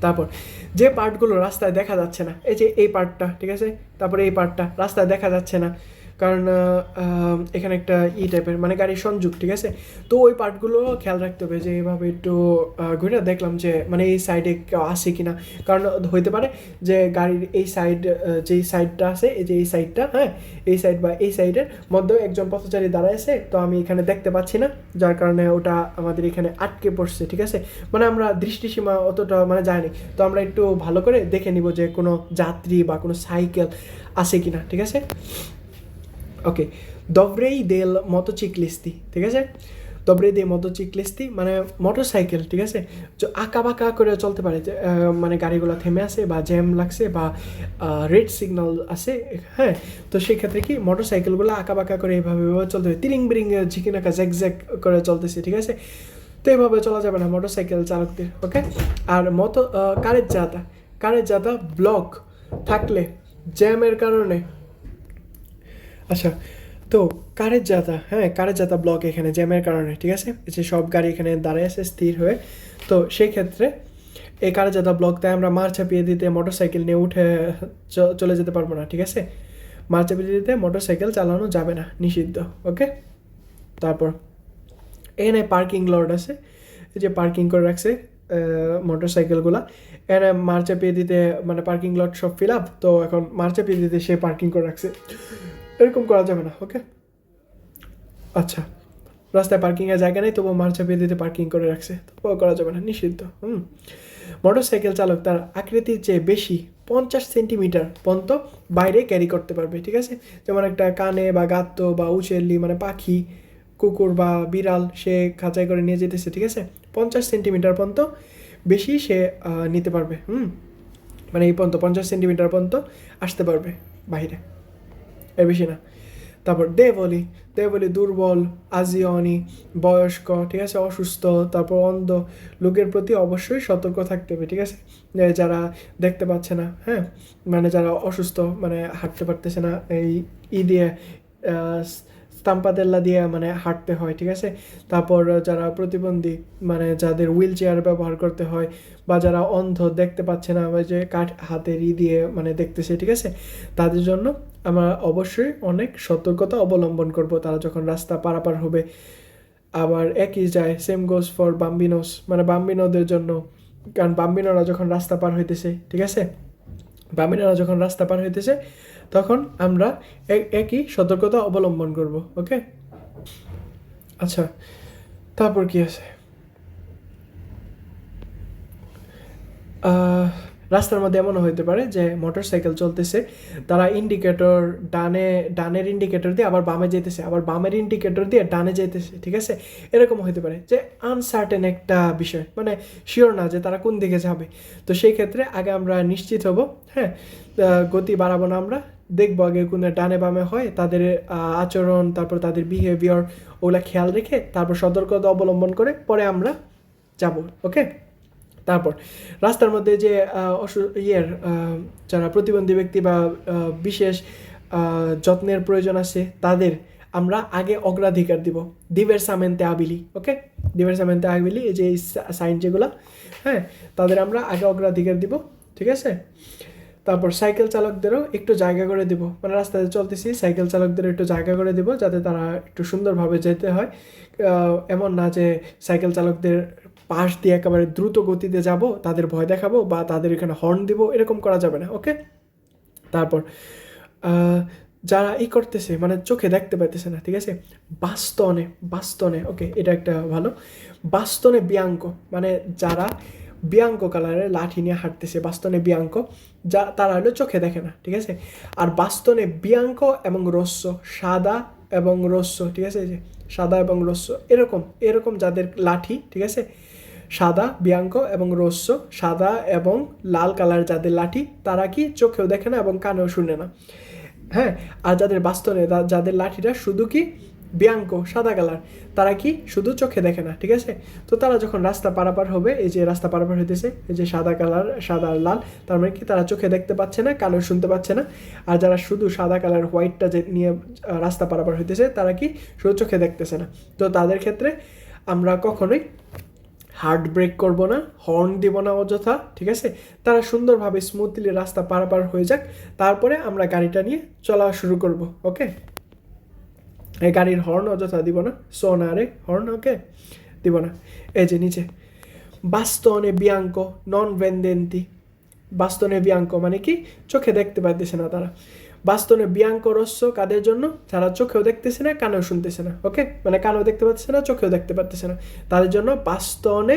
তারপর যে পার্টগুলো রাস্তায় দেখা যাচ্ছে না, এই যে এই পার্টটা, ঠিক আছে, তারপরে এই পার্টটা রাস্তায় দেখা যাচ্ছে না, কারণ এখানে একটা টাইপের মানে গাড়ির সংযোগ, ঠিক আছে। তো ওই পার্টগুলো খেয়াল রাখতে হবে, যে এইভাবে একটু ঘুরে দেখলাম যে মানে এই সাইডে কেউ আসে কিনা, কারণ হইতে পারে যে গাড়ির এই সাইড যেই সাইডটা আছে, এই যে এই সাইডটা, হ্যাঁ, এই সাইড বা এই সাইডের মধ্যে একজন পথচারী দাঁড়ায় আছে, তো আমি এখানে দেখতে পাচ্ছি না, যার কারণে ওটা আমাদের এখানে আটকে পড়ছে, ঠিক আছে। মানে আমরা দৃষ্টিসীমা অতটা মানে যায়নি, তো আমরা একটু ভালো করে দেখে নিব যে কোনো যাত্রী বা কোনো সাইকেল আসে কিনা, ঠিক আছে। ওকে, Dovrei del motociclisti, ঠিক আছে। Dovrei dei motociclisti মানে মোটর সাইকেল, ঠিক আছে, যে আঁকা বাঁকা করে চলতে পারে, যে মানে গাড়িগুলো থেমে আছে বা জ্যাম লাগছে বা রেড সিগন্যাল আছে, হ্যাঁ, তো সেই ক্ষেত্রে কি মোটর সাইকেলগুলো আঁকা বাঁকা করে এইভাবে চলতে হবে, তিরিং বিরিং ঝিকিনাকা জ্যাক করে চলতেছে, ঠিক আছে। তো এইভাবে চলা যাবে না মোটর সাইকেল চালকদের। ওকে, আর কারের জাতা ব্লক থাকলে জ্যামের কারণে, আচ্ছা, তো কারের জাতা ব্লক এখানে জ্যামের কারণে, ঠিক আছে, যে সব গাড়ি এখানে দাঁড়িয়ে আছে স্থির হয়ে, তো সেই ক্ষেত্রে এই কারের জাতা ব্লক তাই আমরা মার চাপিয়ে দিতে মোটর সাইকেল নিয়ে উঠে চলে যেতে পারবো না, ঠিক আছে। মার চাপিয়ে দিতে মোটর সাইকেল চালানো যাবে না, নিষিদ্ধ। ওকে, তারপর এখানে পার্কিং লট আছে, এই যে পার্কিং করে রাখছে মোটর সাইকেলগুলা, এখানে মার চাপিয়ে দিতে মানে পার্কিং লট সব ফিল আপ, তো এখন মার চাপিয়ে দিতে সে পার্কিং করে রাখছে, এরকম করা যাবে না। ওকে, আচ্ছা, রাস্তায় পার্কিংয়ের জায়গা নেই তবুও মার চাপিয়ে দিতে পার্কিং করে রাখছে, তবুও করা যাবে না, নিষিদ্ধ। মোটর সাইকেল চালক তার আকৃতির চেয়ে বেশি 50 সেন্টিমিটার পর্যন্ত বাইরে ক্যারি করতে পারবে, ঠিক আছে। যেমন একটা কানে বা গাত্ত বা উচেল্লি মানে পাখি, কুকুর বা বিড়াল সে খাঁচাই করে নিয়ে যেতেছে, ঠিক আছে, 50 সেন্টিমিটার পর্যন্ত বেশি সে নিতে পারবে, মানে এই পর্যন্ত 50 সেন্টিমিটার পর্যন্ত আসতে পারবে বাইরে, এর বেশি না। তারপর দেবলি দুর্বল, আজিয়নি বয়স্ক, ঠিক আছে, অসুস্থ, তারপর অন্ধ লোকের প্রতি অবশ্যই সতর্ক থাকতে হবে, ঠিক আছে, যারা দেখতে পাচ্ছে না, হ্যাঁ, মানে যারা অসুস্থ মানে হাঁটতে পারতেছে না, এই দিয়ে স্তাম্পাদেল্লা দিয়ে মানে হাঁটতে হয়, ঠিক আছে। তারপর যারা প্রতিবন্ধী মানে যাদের হুইল চেয়ার ব্যবহার করতে হয়, বা যারা অন্ধ দেখতে পাচ্ছে না, ওই যে কাঠ হাতের দিয়ে মানে দেখতেছে, ঠিক আছে, তাদের জন্য আমরা অবশ্যই অনেক সতর্কতা অবলম্বন করব তারা যখন রাস্তা পারাপার হবে। আবার একই যায় সেম গোস ফর বাম্বিনোস মানে বাম্বিনোদের জন্য, কারণ বাম্বিনোরা যখন রাস্তা পার হইতেছে, ঠিক আছে, বাম্বিনোরা যখন রাস্তা পার হইতেছে তখন আমরা একই সতর্কতা অবলম্বন করব। ওকে, আচ্ছা, তারপর কি আছে, রাস্তার মধ্যে এমনও হতে পারে যে মোটর সাইকেল চলতেছে, তারা ইন্ডিকেটর ডানের ইন্ডিকেটর দিয়ে আবার বামে যেতেছে, আবার বামের ইন্ডিকেটর দিয়ে ডানে যেতেছে, ঠিক আছে, এরকম হতে পারে যে আনসার্টেন একটা বিষয়, মানে শিওর না যে তারা কোন দিকে যাবে। তো সেই ক্ষেত্রে আগে আমরা নিশ্চিত হব, হ্যাঁ, গতি বাড়াবো না, আমরা দেখবো আগে কোন ডানে বামে হয় তাদের আচরণ, তারপর তাদের বিহেভিয়ার, ওগুলা খেয়াল রেখে তারপর সতর্কতা অবলম্বন করে পরে আমরা যাব। ওকে, তারপর রাস্তার মধ্যে যে যারা প্রতিবন্ধী ব্যক্তি বা বিশেষ যত্নের প্রয়োজন আছে তাদের আমরা আগে অগ্রাধিকার দিব। ডিভার্সামেন্তে আবিলি, ওকে, ডিভার্সামেন্তে আবিলি, এই যে সাইন যেগুলো, হ্যাঁ, তাদের আমরা আগে অগ্রাধিকার দিব, ঠিক আছে। তারপর সাইকেল চালকদেরও একটু জায়গা করে দিব, মানে রাস্তায় চলতেছি সাইকেল চালকদেরও একটু জায়গা করে দিব যাতে তারা একটু সুন্দরভাবে যেতে হয়। এমন না যে সাইকেল চালকদের পাশ দিয়ে একেবারে দ্রুত গতিতে যাব, তাদের ভয় দেখাবো বা তাদের এখানে হর্ন দিব, এরকম করা যাবে না, ওকে। তারপর যারা করতেছে মানে চোখে দেখতে পাইতেছে না, ঠিক আছে, বাস্তনে, ওকে, এটা একটা ভালো। বাস্তনে বিয়াঙ্ক মানে যারা বিয়াঙ্ক কালারের লাঠি নিয়ে হাঁটতেছে, বাস্তনে বিয়াঙ্ক, যা তারা হলো চোখে দেখে না, ঠিক আছে। আর বাস্তনে বিয়াঙ্ক এবং রস্য, সাদা এবং রস্য, ঠিক আছে, এই যে সাদা এবং রস্য, এরকম যাদের লাঠি, ঠিক আছে, সাদা বিয়াঙ্ক এবং রস্য, সাদা এবং লাল কালার যাদের লাঠি, তারা কি চোখেও দেখে না এবং কানেও শুনে না, হ্যাঁ। আর যাদের বাস্তনে যাদের লাঠিটা শুধু কি বিয়াঙ্ক সাদা কালার, তারা কি শুধু চোখে দেখে না, ঠিক আছে। তো তারা যখন রাস্তা পারাপার হবে, এই যে রাস্তা পারাপার হইতেছে, এই যে সাদা কালার, সাদা আর লাল, তার মানে কি তারা চোখে দেখতে পাচ্ছে না, কানেও শুনতে পাচ্ছে না। আর যারা শুধু সাদা কালার হোয়াইটটা যে নিয়ে রাস্তা পারাপার হইতেছে, তারা কি শুধু চোখে দেখতেছে না। তো তাদের ক্ষেত্রে আমরা কখনোই হার্ড ব্রেক করবো না, হর্ন দিব না অযথা, ঠিক আছে। তারা সুন্দরভাবে স্মুথলি রাস্তা পারাপার হয়ে যাক, তারপরে আমরা গাড়িটা নিয়ে চলা শুরু করব, ওকে। এই গাড়ির হর্ন অযথা দিব না, সোনারে হর্ন, ওকে, দিব না। এই যে নিচে বাস্তনে বিয়াঙ্ক নন ভেন্দেন্তি, বাস্তনে বিয়াঙ্ক মানে কি চোখে দেখতে পাইতেছে না তারা। বাস্তনে বিয়াঙ্ক রস্য কাদের জন্য? যারা চোখেও দেখতেছে না, কানেও শুনতেছে না, ওকে, মানে কানেও দেখতে পাচ্ছে না, চোখেও দেখতে পারতেছে না, তাদের জন্য বাস্তনে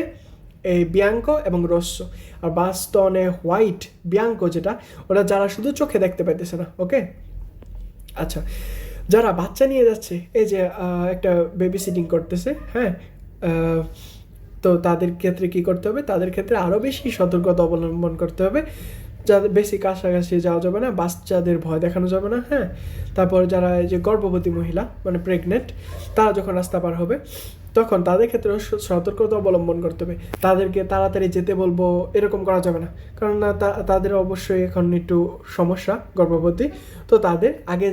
এই বিয়াঙ্ক এবং রস্য। আর বাস্তনে হোয়াইট বিয়াঙ্ক যেটা, ওটা যারা শুধু চোখে দেখতে পাইতেছে না, ওকে। আচ্ছা, যারা বাচ্চা নিয়ে যাচ্ছে, এই যে একটা বেবি সিটিং করতেছে, হ্যাঁ, তো তাদের ক্ষেত্রে কি করতে হবে? তাদের ক্ষেত্রে আরও বেশি সতর্কতা অবলম্বন করতে হবে। যাদের বেশি কাছাকাছি যাওয়া যাবে না, বাচ্চাদের ভয় দেখানো যাবে না, হ্যাঁ। তারপর যারা এই যে গর্ভবতী মহিলা মানে প্রেগনেন্ট, তারা যখন রাস্তা পার হবে তখন তাদের ক্ষেত্রে সতর্কতা অবলম্বন করতে হবে। তাদেরকে তাড়াতাড়ি যেতে বলবো এরকম করা যাবে না, কারণ না তাদের অবশ্যই এখন একটু সমস্যা, গর্ভবতী, তো তাদের আগে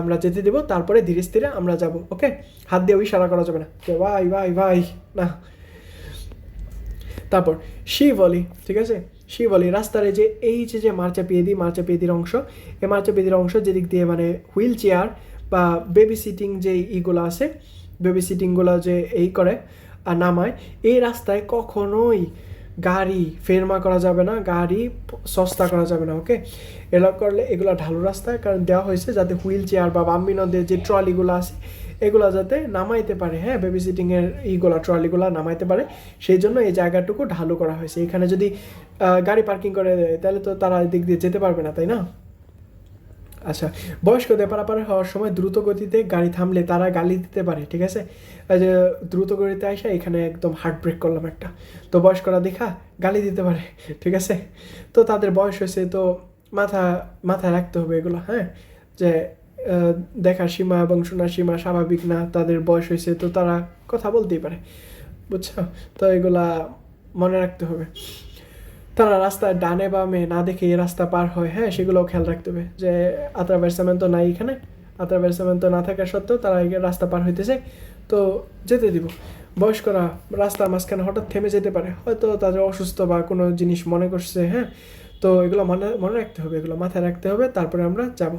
আমরা যেতে দেবো, তারপরে ধীরে স্থিরে আমরা যাব, ওকে। হাত দিয়েও ইশারা করা যাবে না, ভাই ভাই ভাই, না। তারপর শিবলি, ঠিক আছে, শিবলি রাস্তার এই যে মার্চাপিয়েদির অংশ, এই মার্চাপিয়েদির অংশ যেদিক দিয়ে মানে হুইল চেয়ার বা বেবি সিটিং যে ইগুলো আছে, বেবি সিটিংগুলো যে করে আর নামায়, এই রাস্তায় কখনোই গাড়ি ফেরমা করা যাবে না, গাড়ি সস্তা করা যাবে না, ওকে। এগুলো করলে এগুলো ঢালু রাস্তায় কারণ দেওয়া হয়েছে যাতে হুইল চেয়ার বা বাম্বিনদের যে ট্রলিগুলো আছে এগুলো যাতে নামাইতে পারে, হ্যাঁ, বেবি সিটিংয়ের ট্রলিগুলো নামাইতে পারে, সেই জন্য এই জায়গাটুকু ঢালু করা হয়েছে। এখানে যদি গাড়ি পার্কিং করে দেয় তাহলে তো তারা এদিক দিয়ে যেতে পারবে না, তাই না? আচ্ছা, বয়স্কদের পারাপার হওয়ার সময় দ্রুত গতিতে গাড়ি থামলে তারা গালি দিতে পারে, ঠিক আছে। এই যে দ্রুত গতিতে আসা, এখানে একদম হার্ট ব্রেক করলাম একটা, তো বয়স্করা দেখা গালি দিতে পারে, ঠিক আছে। তো তাদের বয়স হয়েছে, তো মাথায় রাখতে হবে এগুলো, হ্যাঁ, যে দেখার সীমা এবং শোনার সীমা স্বাভাবিক না, তাদের বয়স হয়েছে, তো তারা কথা বলতেই পারে, বুঝছো। তো এগুলা মনে রাখতে হবে। তারা রাস্তায় ডানে বামে না দেখে এই রাস্তা পার হয়, হ্যাঁ, সেগুলোও খেয়াল রাখতে হবে যে আত্রাভার্সামেন্টো নাই এখানে, আত্রাভার্সামেন্টো না থাকা সত্ত্বেও তারা রাস্তা পার হইতেছে, তো যেতে দিব। বয়স্করা রাস্তার মাঝখানে হঠাৎ থেমে যেতে পারে, হয়তো তাদের অসুস্থ বা কোনো জিনিস মনে করছে, হ্যাঁ, তো এগুলো মনে রাখতে হবে, এগুলো মাথায় রাখতে হবে, তারপরে আমরা যাব।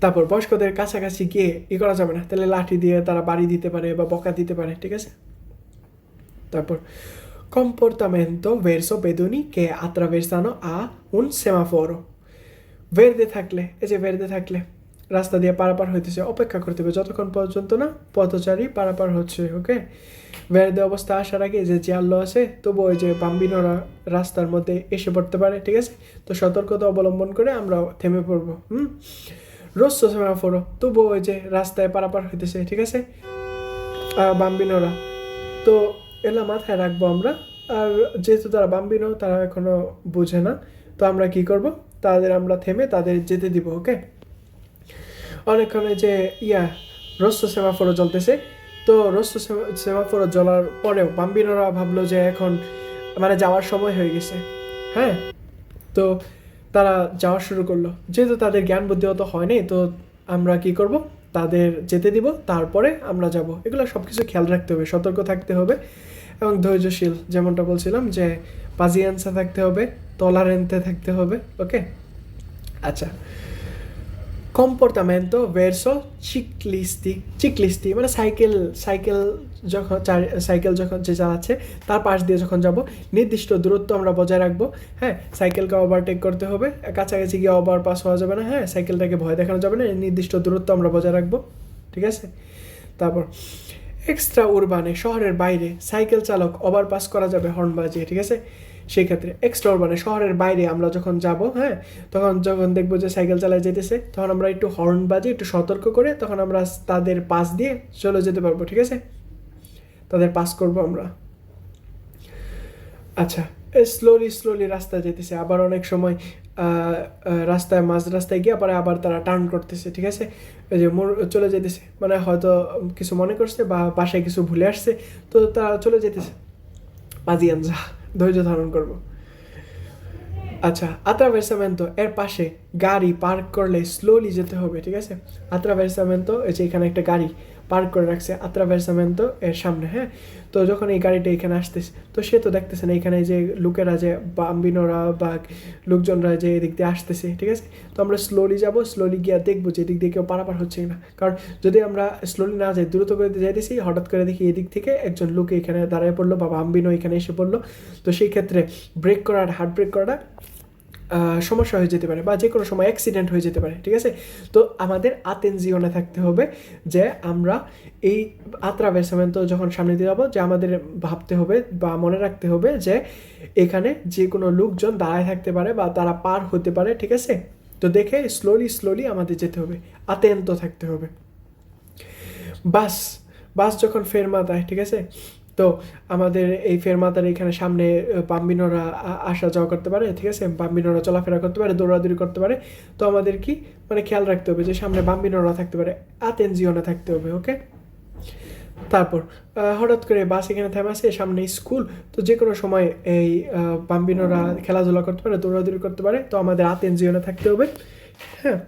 তারপর বয়স্কদের কাছাকাছি গিয়ে করা যাবে না, তাহলে লাঠি দিয়ে তারা বাড়ি দিতে পারে বা বকা দিতে পারে, ঠিক আছে। তারপর comportamento verso pedoni che attraversano a un semaforo. ভের্দে থাকলে, এই যে ভের্দে থাকলে রাস্তা দিয়ে পারাপার হইতেছে, অপেক্ষা করতে হবে যতক্ষণ পর্যন্ত না পথচারী পারাপার হচ্ছে, ওকে। ভের্দে অবস্থা আসার আগে যে জিয়াল্লো আছে, তবু ওই যে বাম্বিনোরা রাস্তার মধ্যে এসে পড়তে পারে, ঠিক আছে। তো সতর্কতা অবলম্বন করে আমরা থেমে পড়বো। রোস্সো সেমাফোরো, তবু ওই যে রাস্তায় পারাপার হইতেছে, ঠিক আছে, বাম্বিনোরা, তো এলা মাথায় রাখবো আমরা। আর যেহেতু তারা বাম্বিনো, তারা এখনো বুঝে না, তো আমরা কি করব, তাদের আমরা থেমে তাদের যেতে দিব, ওকে। অনেকক্ষণে যে রোস্সো সেমাফোরো জ্বলতেছে, তো রোস্সো সেমাফোরো জ্বলার পরেও বাম্বিনোরা ভাবলো যে এখন মানে যাওয়ার সময় হয়ে গেছে। হ্যাঁ, তো তারা যাওয়া শুরু করলো। যেহেতু তাদের জ্ঞান বুদ্ধি অত হয়নি, তো আমরা কি করব, তাদের যেতে দিব, তারপরে আমরা যাব। এগুলো সব কিছু খেয়াল রাখতে হবে, সতর্ক থাকতে হবে এবং ধৈর্যশীল, যেমনটা বলছিলাম যে পাজিয়েন্সে থাকতে হবে, টলারেন্টে থাকতে হবে। ওকে, আচ্ছা। কম্পোর্টামেন্টো ভার্সো চিকলিস্টি। চিকলিস্টি মানে সাইকেল সাইকেল যখন যে চালাচ্ছে তার পাশ দিয়ে যখন যাব, নির্দিষ্ট দূরত্ব আমরা বজায় রাখবো। হ্যাঁ, সাইকেলকে ওভারটেক করতে হবে, কাছাকাছি গিয়ে ওভারপাস হওয়া যাবে না। হ্যাঁ, সাইকেলটাকে ভয় দেখানো যাবে না, নির্দিষ্ট দূরত্ব আমরা বজায় রাখবো। ঠিক আছে, তারপর এক্সট্রা উরবানে, শহরের বাইরে সাইকেল চালক ওভারপাস করা যাবে হর্ন বাজিয়ে। ঠিক আছে, সেই ক্ষেত্রে এক্সট্রা উরবানে, শহরের বাইরে আমরা যখন যাব, হ্যাঁ, তখন যখন দেখবো যে সাইকেল চালায় যেতেছে, তখন আমরা একটু হর্ন বাজিয়ে একটু সতর্ক করে তখন আমরা তাদের পাশ দিয়ে চলে যেতে পারবো। ঠিক আছে, তাদের পাস করব আমরা। আচ্ছা, স্লোলি রাস্তায় যেতেছে, আবার অনেক সময় রাস্তায় মাঝ রাস্তায় গিয়ে আবার তারা টার্ন করতেছে। ঠিক আছে, ওই যে চলে যেতেছে, মানে হয়তো কিছু মনে করছে বা বাসায় কিছু ভুলে আসছে, তো তারা চলে যেতেছে। পাজিয়ানজা, ধৈর্য ধারণ করব। আচ্ছা, আত্রাভেরসামেন্তো এর পাশে গাড়ি পার্ক করলে স্লোলি যেতে হবে। ঠিক আছে, আত্রাভেরসামেন্তো এই যে এখানে একটা গাড়ি পার্ক করে রাখছে আত্রাভেরসামেন্তো এর সামনে। হ্যাঁ, তো যখন এই গাড়িটা এখানে আসতেছে, তো সে তো দেখতেছে না এখানে যে লোকেরা যে বাম্বিনোরা বা লোকজনরা যে এদিক দিয়ে আসতেছে। ঠিক আছে, তো আমরা স্লোলি যাব, স্লোলি গিয়ে দেখবো যে এদিক দিয়ে কেউ পারাপার হচ্ছে না। কারণ যদি আমরা স্লোলি না যাই, দ্রুত করে যাইতেছি, হঠাৎ করে দেখি এদিক থেকে একজন লোক এখানে দাঁড়ায় পড়লো বা বাম্বিনো এখানে এসে পড়লো, তো সেই ক্ষেত্রে ব্রেক করাটা, হার্ড ব্রেক করাটা সমস্যা হয়ে যেতে পারে বা যে কোনো সময় অ্যাক্সিডেন্ট হয়ে যেতে পারে। ঠিক আছে, তো আমাদের আতেনজিওনে থাকতে হবে যে আমরা এই আত্রাভেরসামেন্তো যখন সামনে দিয়ে যাবো, যে আমাদের ভাবতে হবে বা মনে রাখতে হবে যে এখানে যে কোনো লোকজন দাঁড়ায় থাকতে পারে বা তারা পার হতে পারে। ঠিক আছে, তো দেখে স্লোলি আমাদের যেতে হবে, আতেন্ত থাকতে হবে। বাস যখন ফেরমাতায়, ঠিক আছে, তো আমাদের এই ফেরমাতার এখানে সামনে বাম্বিনোরা আসা যাওয়া করতে পারে। ঠিক আছে, বাম্বিনোরা চলাফেরা করতে পারে, দৌড়াদৌড়ি করতে পারে। তো আমাদের কি মানে খেয়াল রাখতে হবে যে সামনে বাম্বিনোরা থাকতে পারে, আতেনজিওনে থাকতে হবে। ওকে, তারপর হঠাৎ করে বাস এখানে থেমেছে, সামনে স্কুল, তো যে কোনো সময় এই বাম্বিনোরা খেলাধুলা করতে পারে, দৌড়াদৌড়ি করতে পারে, তো আমাদের আতেনজিওনে থাকতে হবে। হ্যাঁ,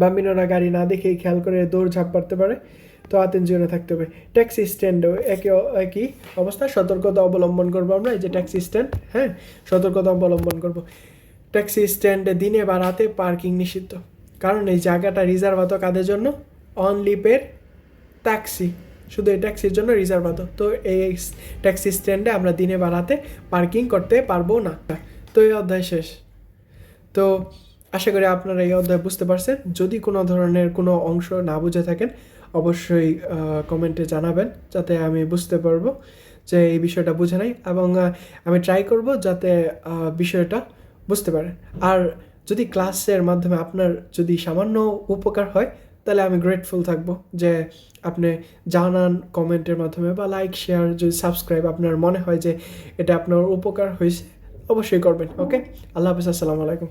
বাম্বিনোরা গাড়ি না দেখেই খেয়াল করে দৌড়ঝাঁপ করতে পারে, তো আতেনজিওনে থাকতে হবে। ট্যাক্সি স্ট্যান্ডেও একই অবস্থা, সতর্কতা অবলম্বন করবো আমরা। এই যে ট্যাক্সি স্ট্যান্ড, হ্যাঁ, সতর্কতা অবলম্বন করব। ট্যাক্সি স্ট্যান্ডে দিনে বা রাতে পার্কিং নিষিদ্ধ, কারণ এই জায়গাটা রিজার্ভ হতো কাদের জন্য, অনলি পের ট্যাক্সি, শুধু এই ট্যাক্সির জন্য রিজার্ভ হতো। তো এই ট্যাক্সি স্ট্যান্ডে আমরা দিনে বা রাতে পার্কিং করতে পারবো না। তো এই অধ্যায় শেষ। তো আশা করি আপনারা এই অধ্যায় বুঝতে পারছেন। যদি কোনো ধরনের কোনো অংশ না বুঝে থাকেন, অবশ্যই কমেন্টে জানাবেন, যাতে আমি বুঝতে পারবো যে এই বিষয়টা বুঝে নাই, এবং আমি ট্রাই করব যাতে বিষয়টা বুঝতে পারেন। আর যদি ক্লাসের মাধ্যমে আপনার যদি সামান্য উপকার হয়, তাহলে আমি গ্রেটফুল থাকবো যে আপনি জানান কমেন্টের মাধ্যমে, বা লাইক, শেয়ার, যদি সাবস্ক্রাইব আপনার মনে হয় যে এটা আপনার উপকার হয়েছে, অবশ্যই করবেন। ওকে, আল্লাহ হাফিজ, আসসালামু আলাইকুম।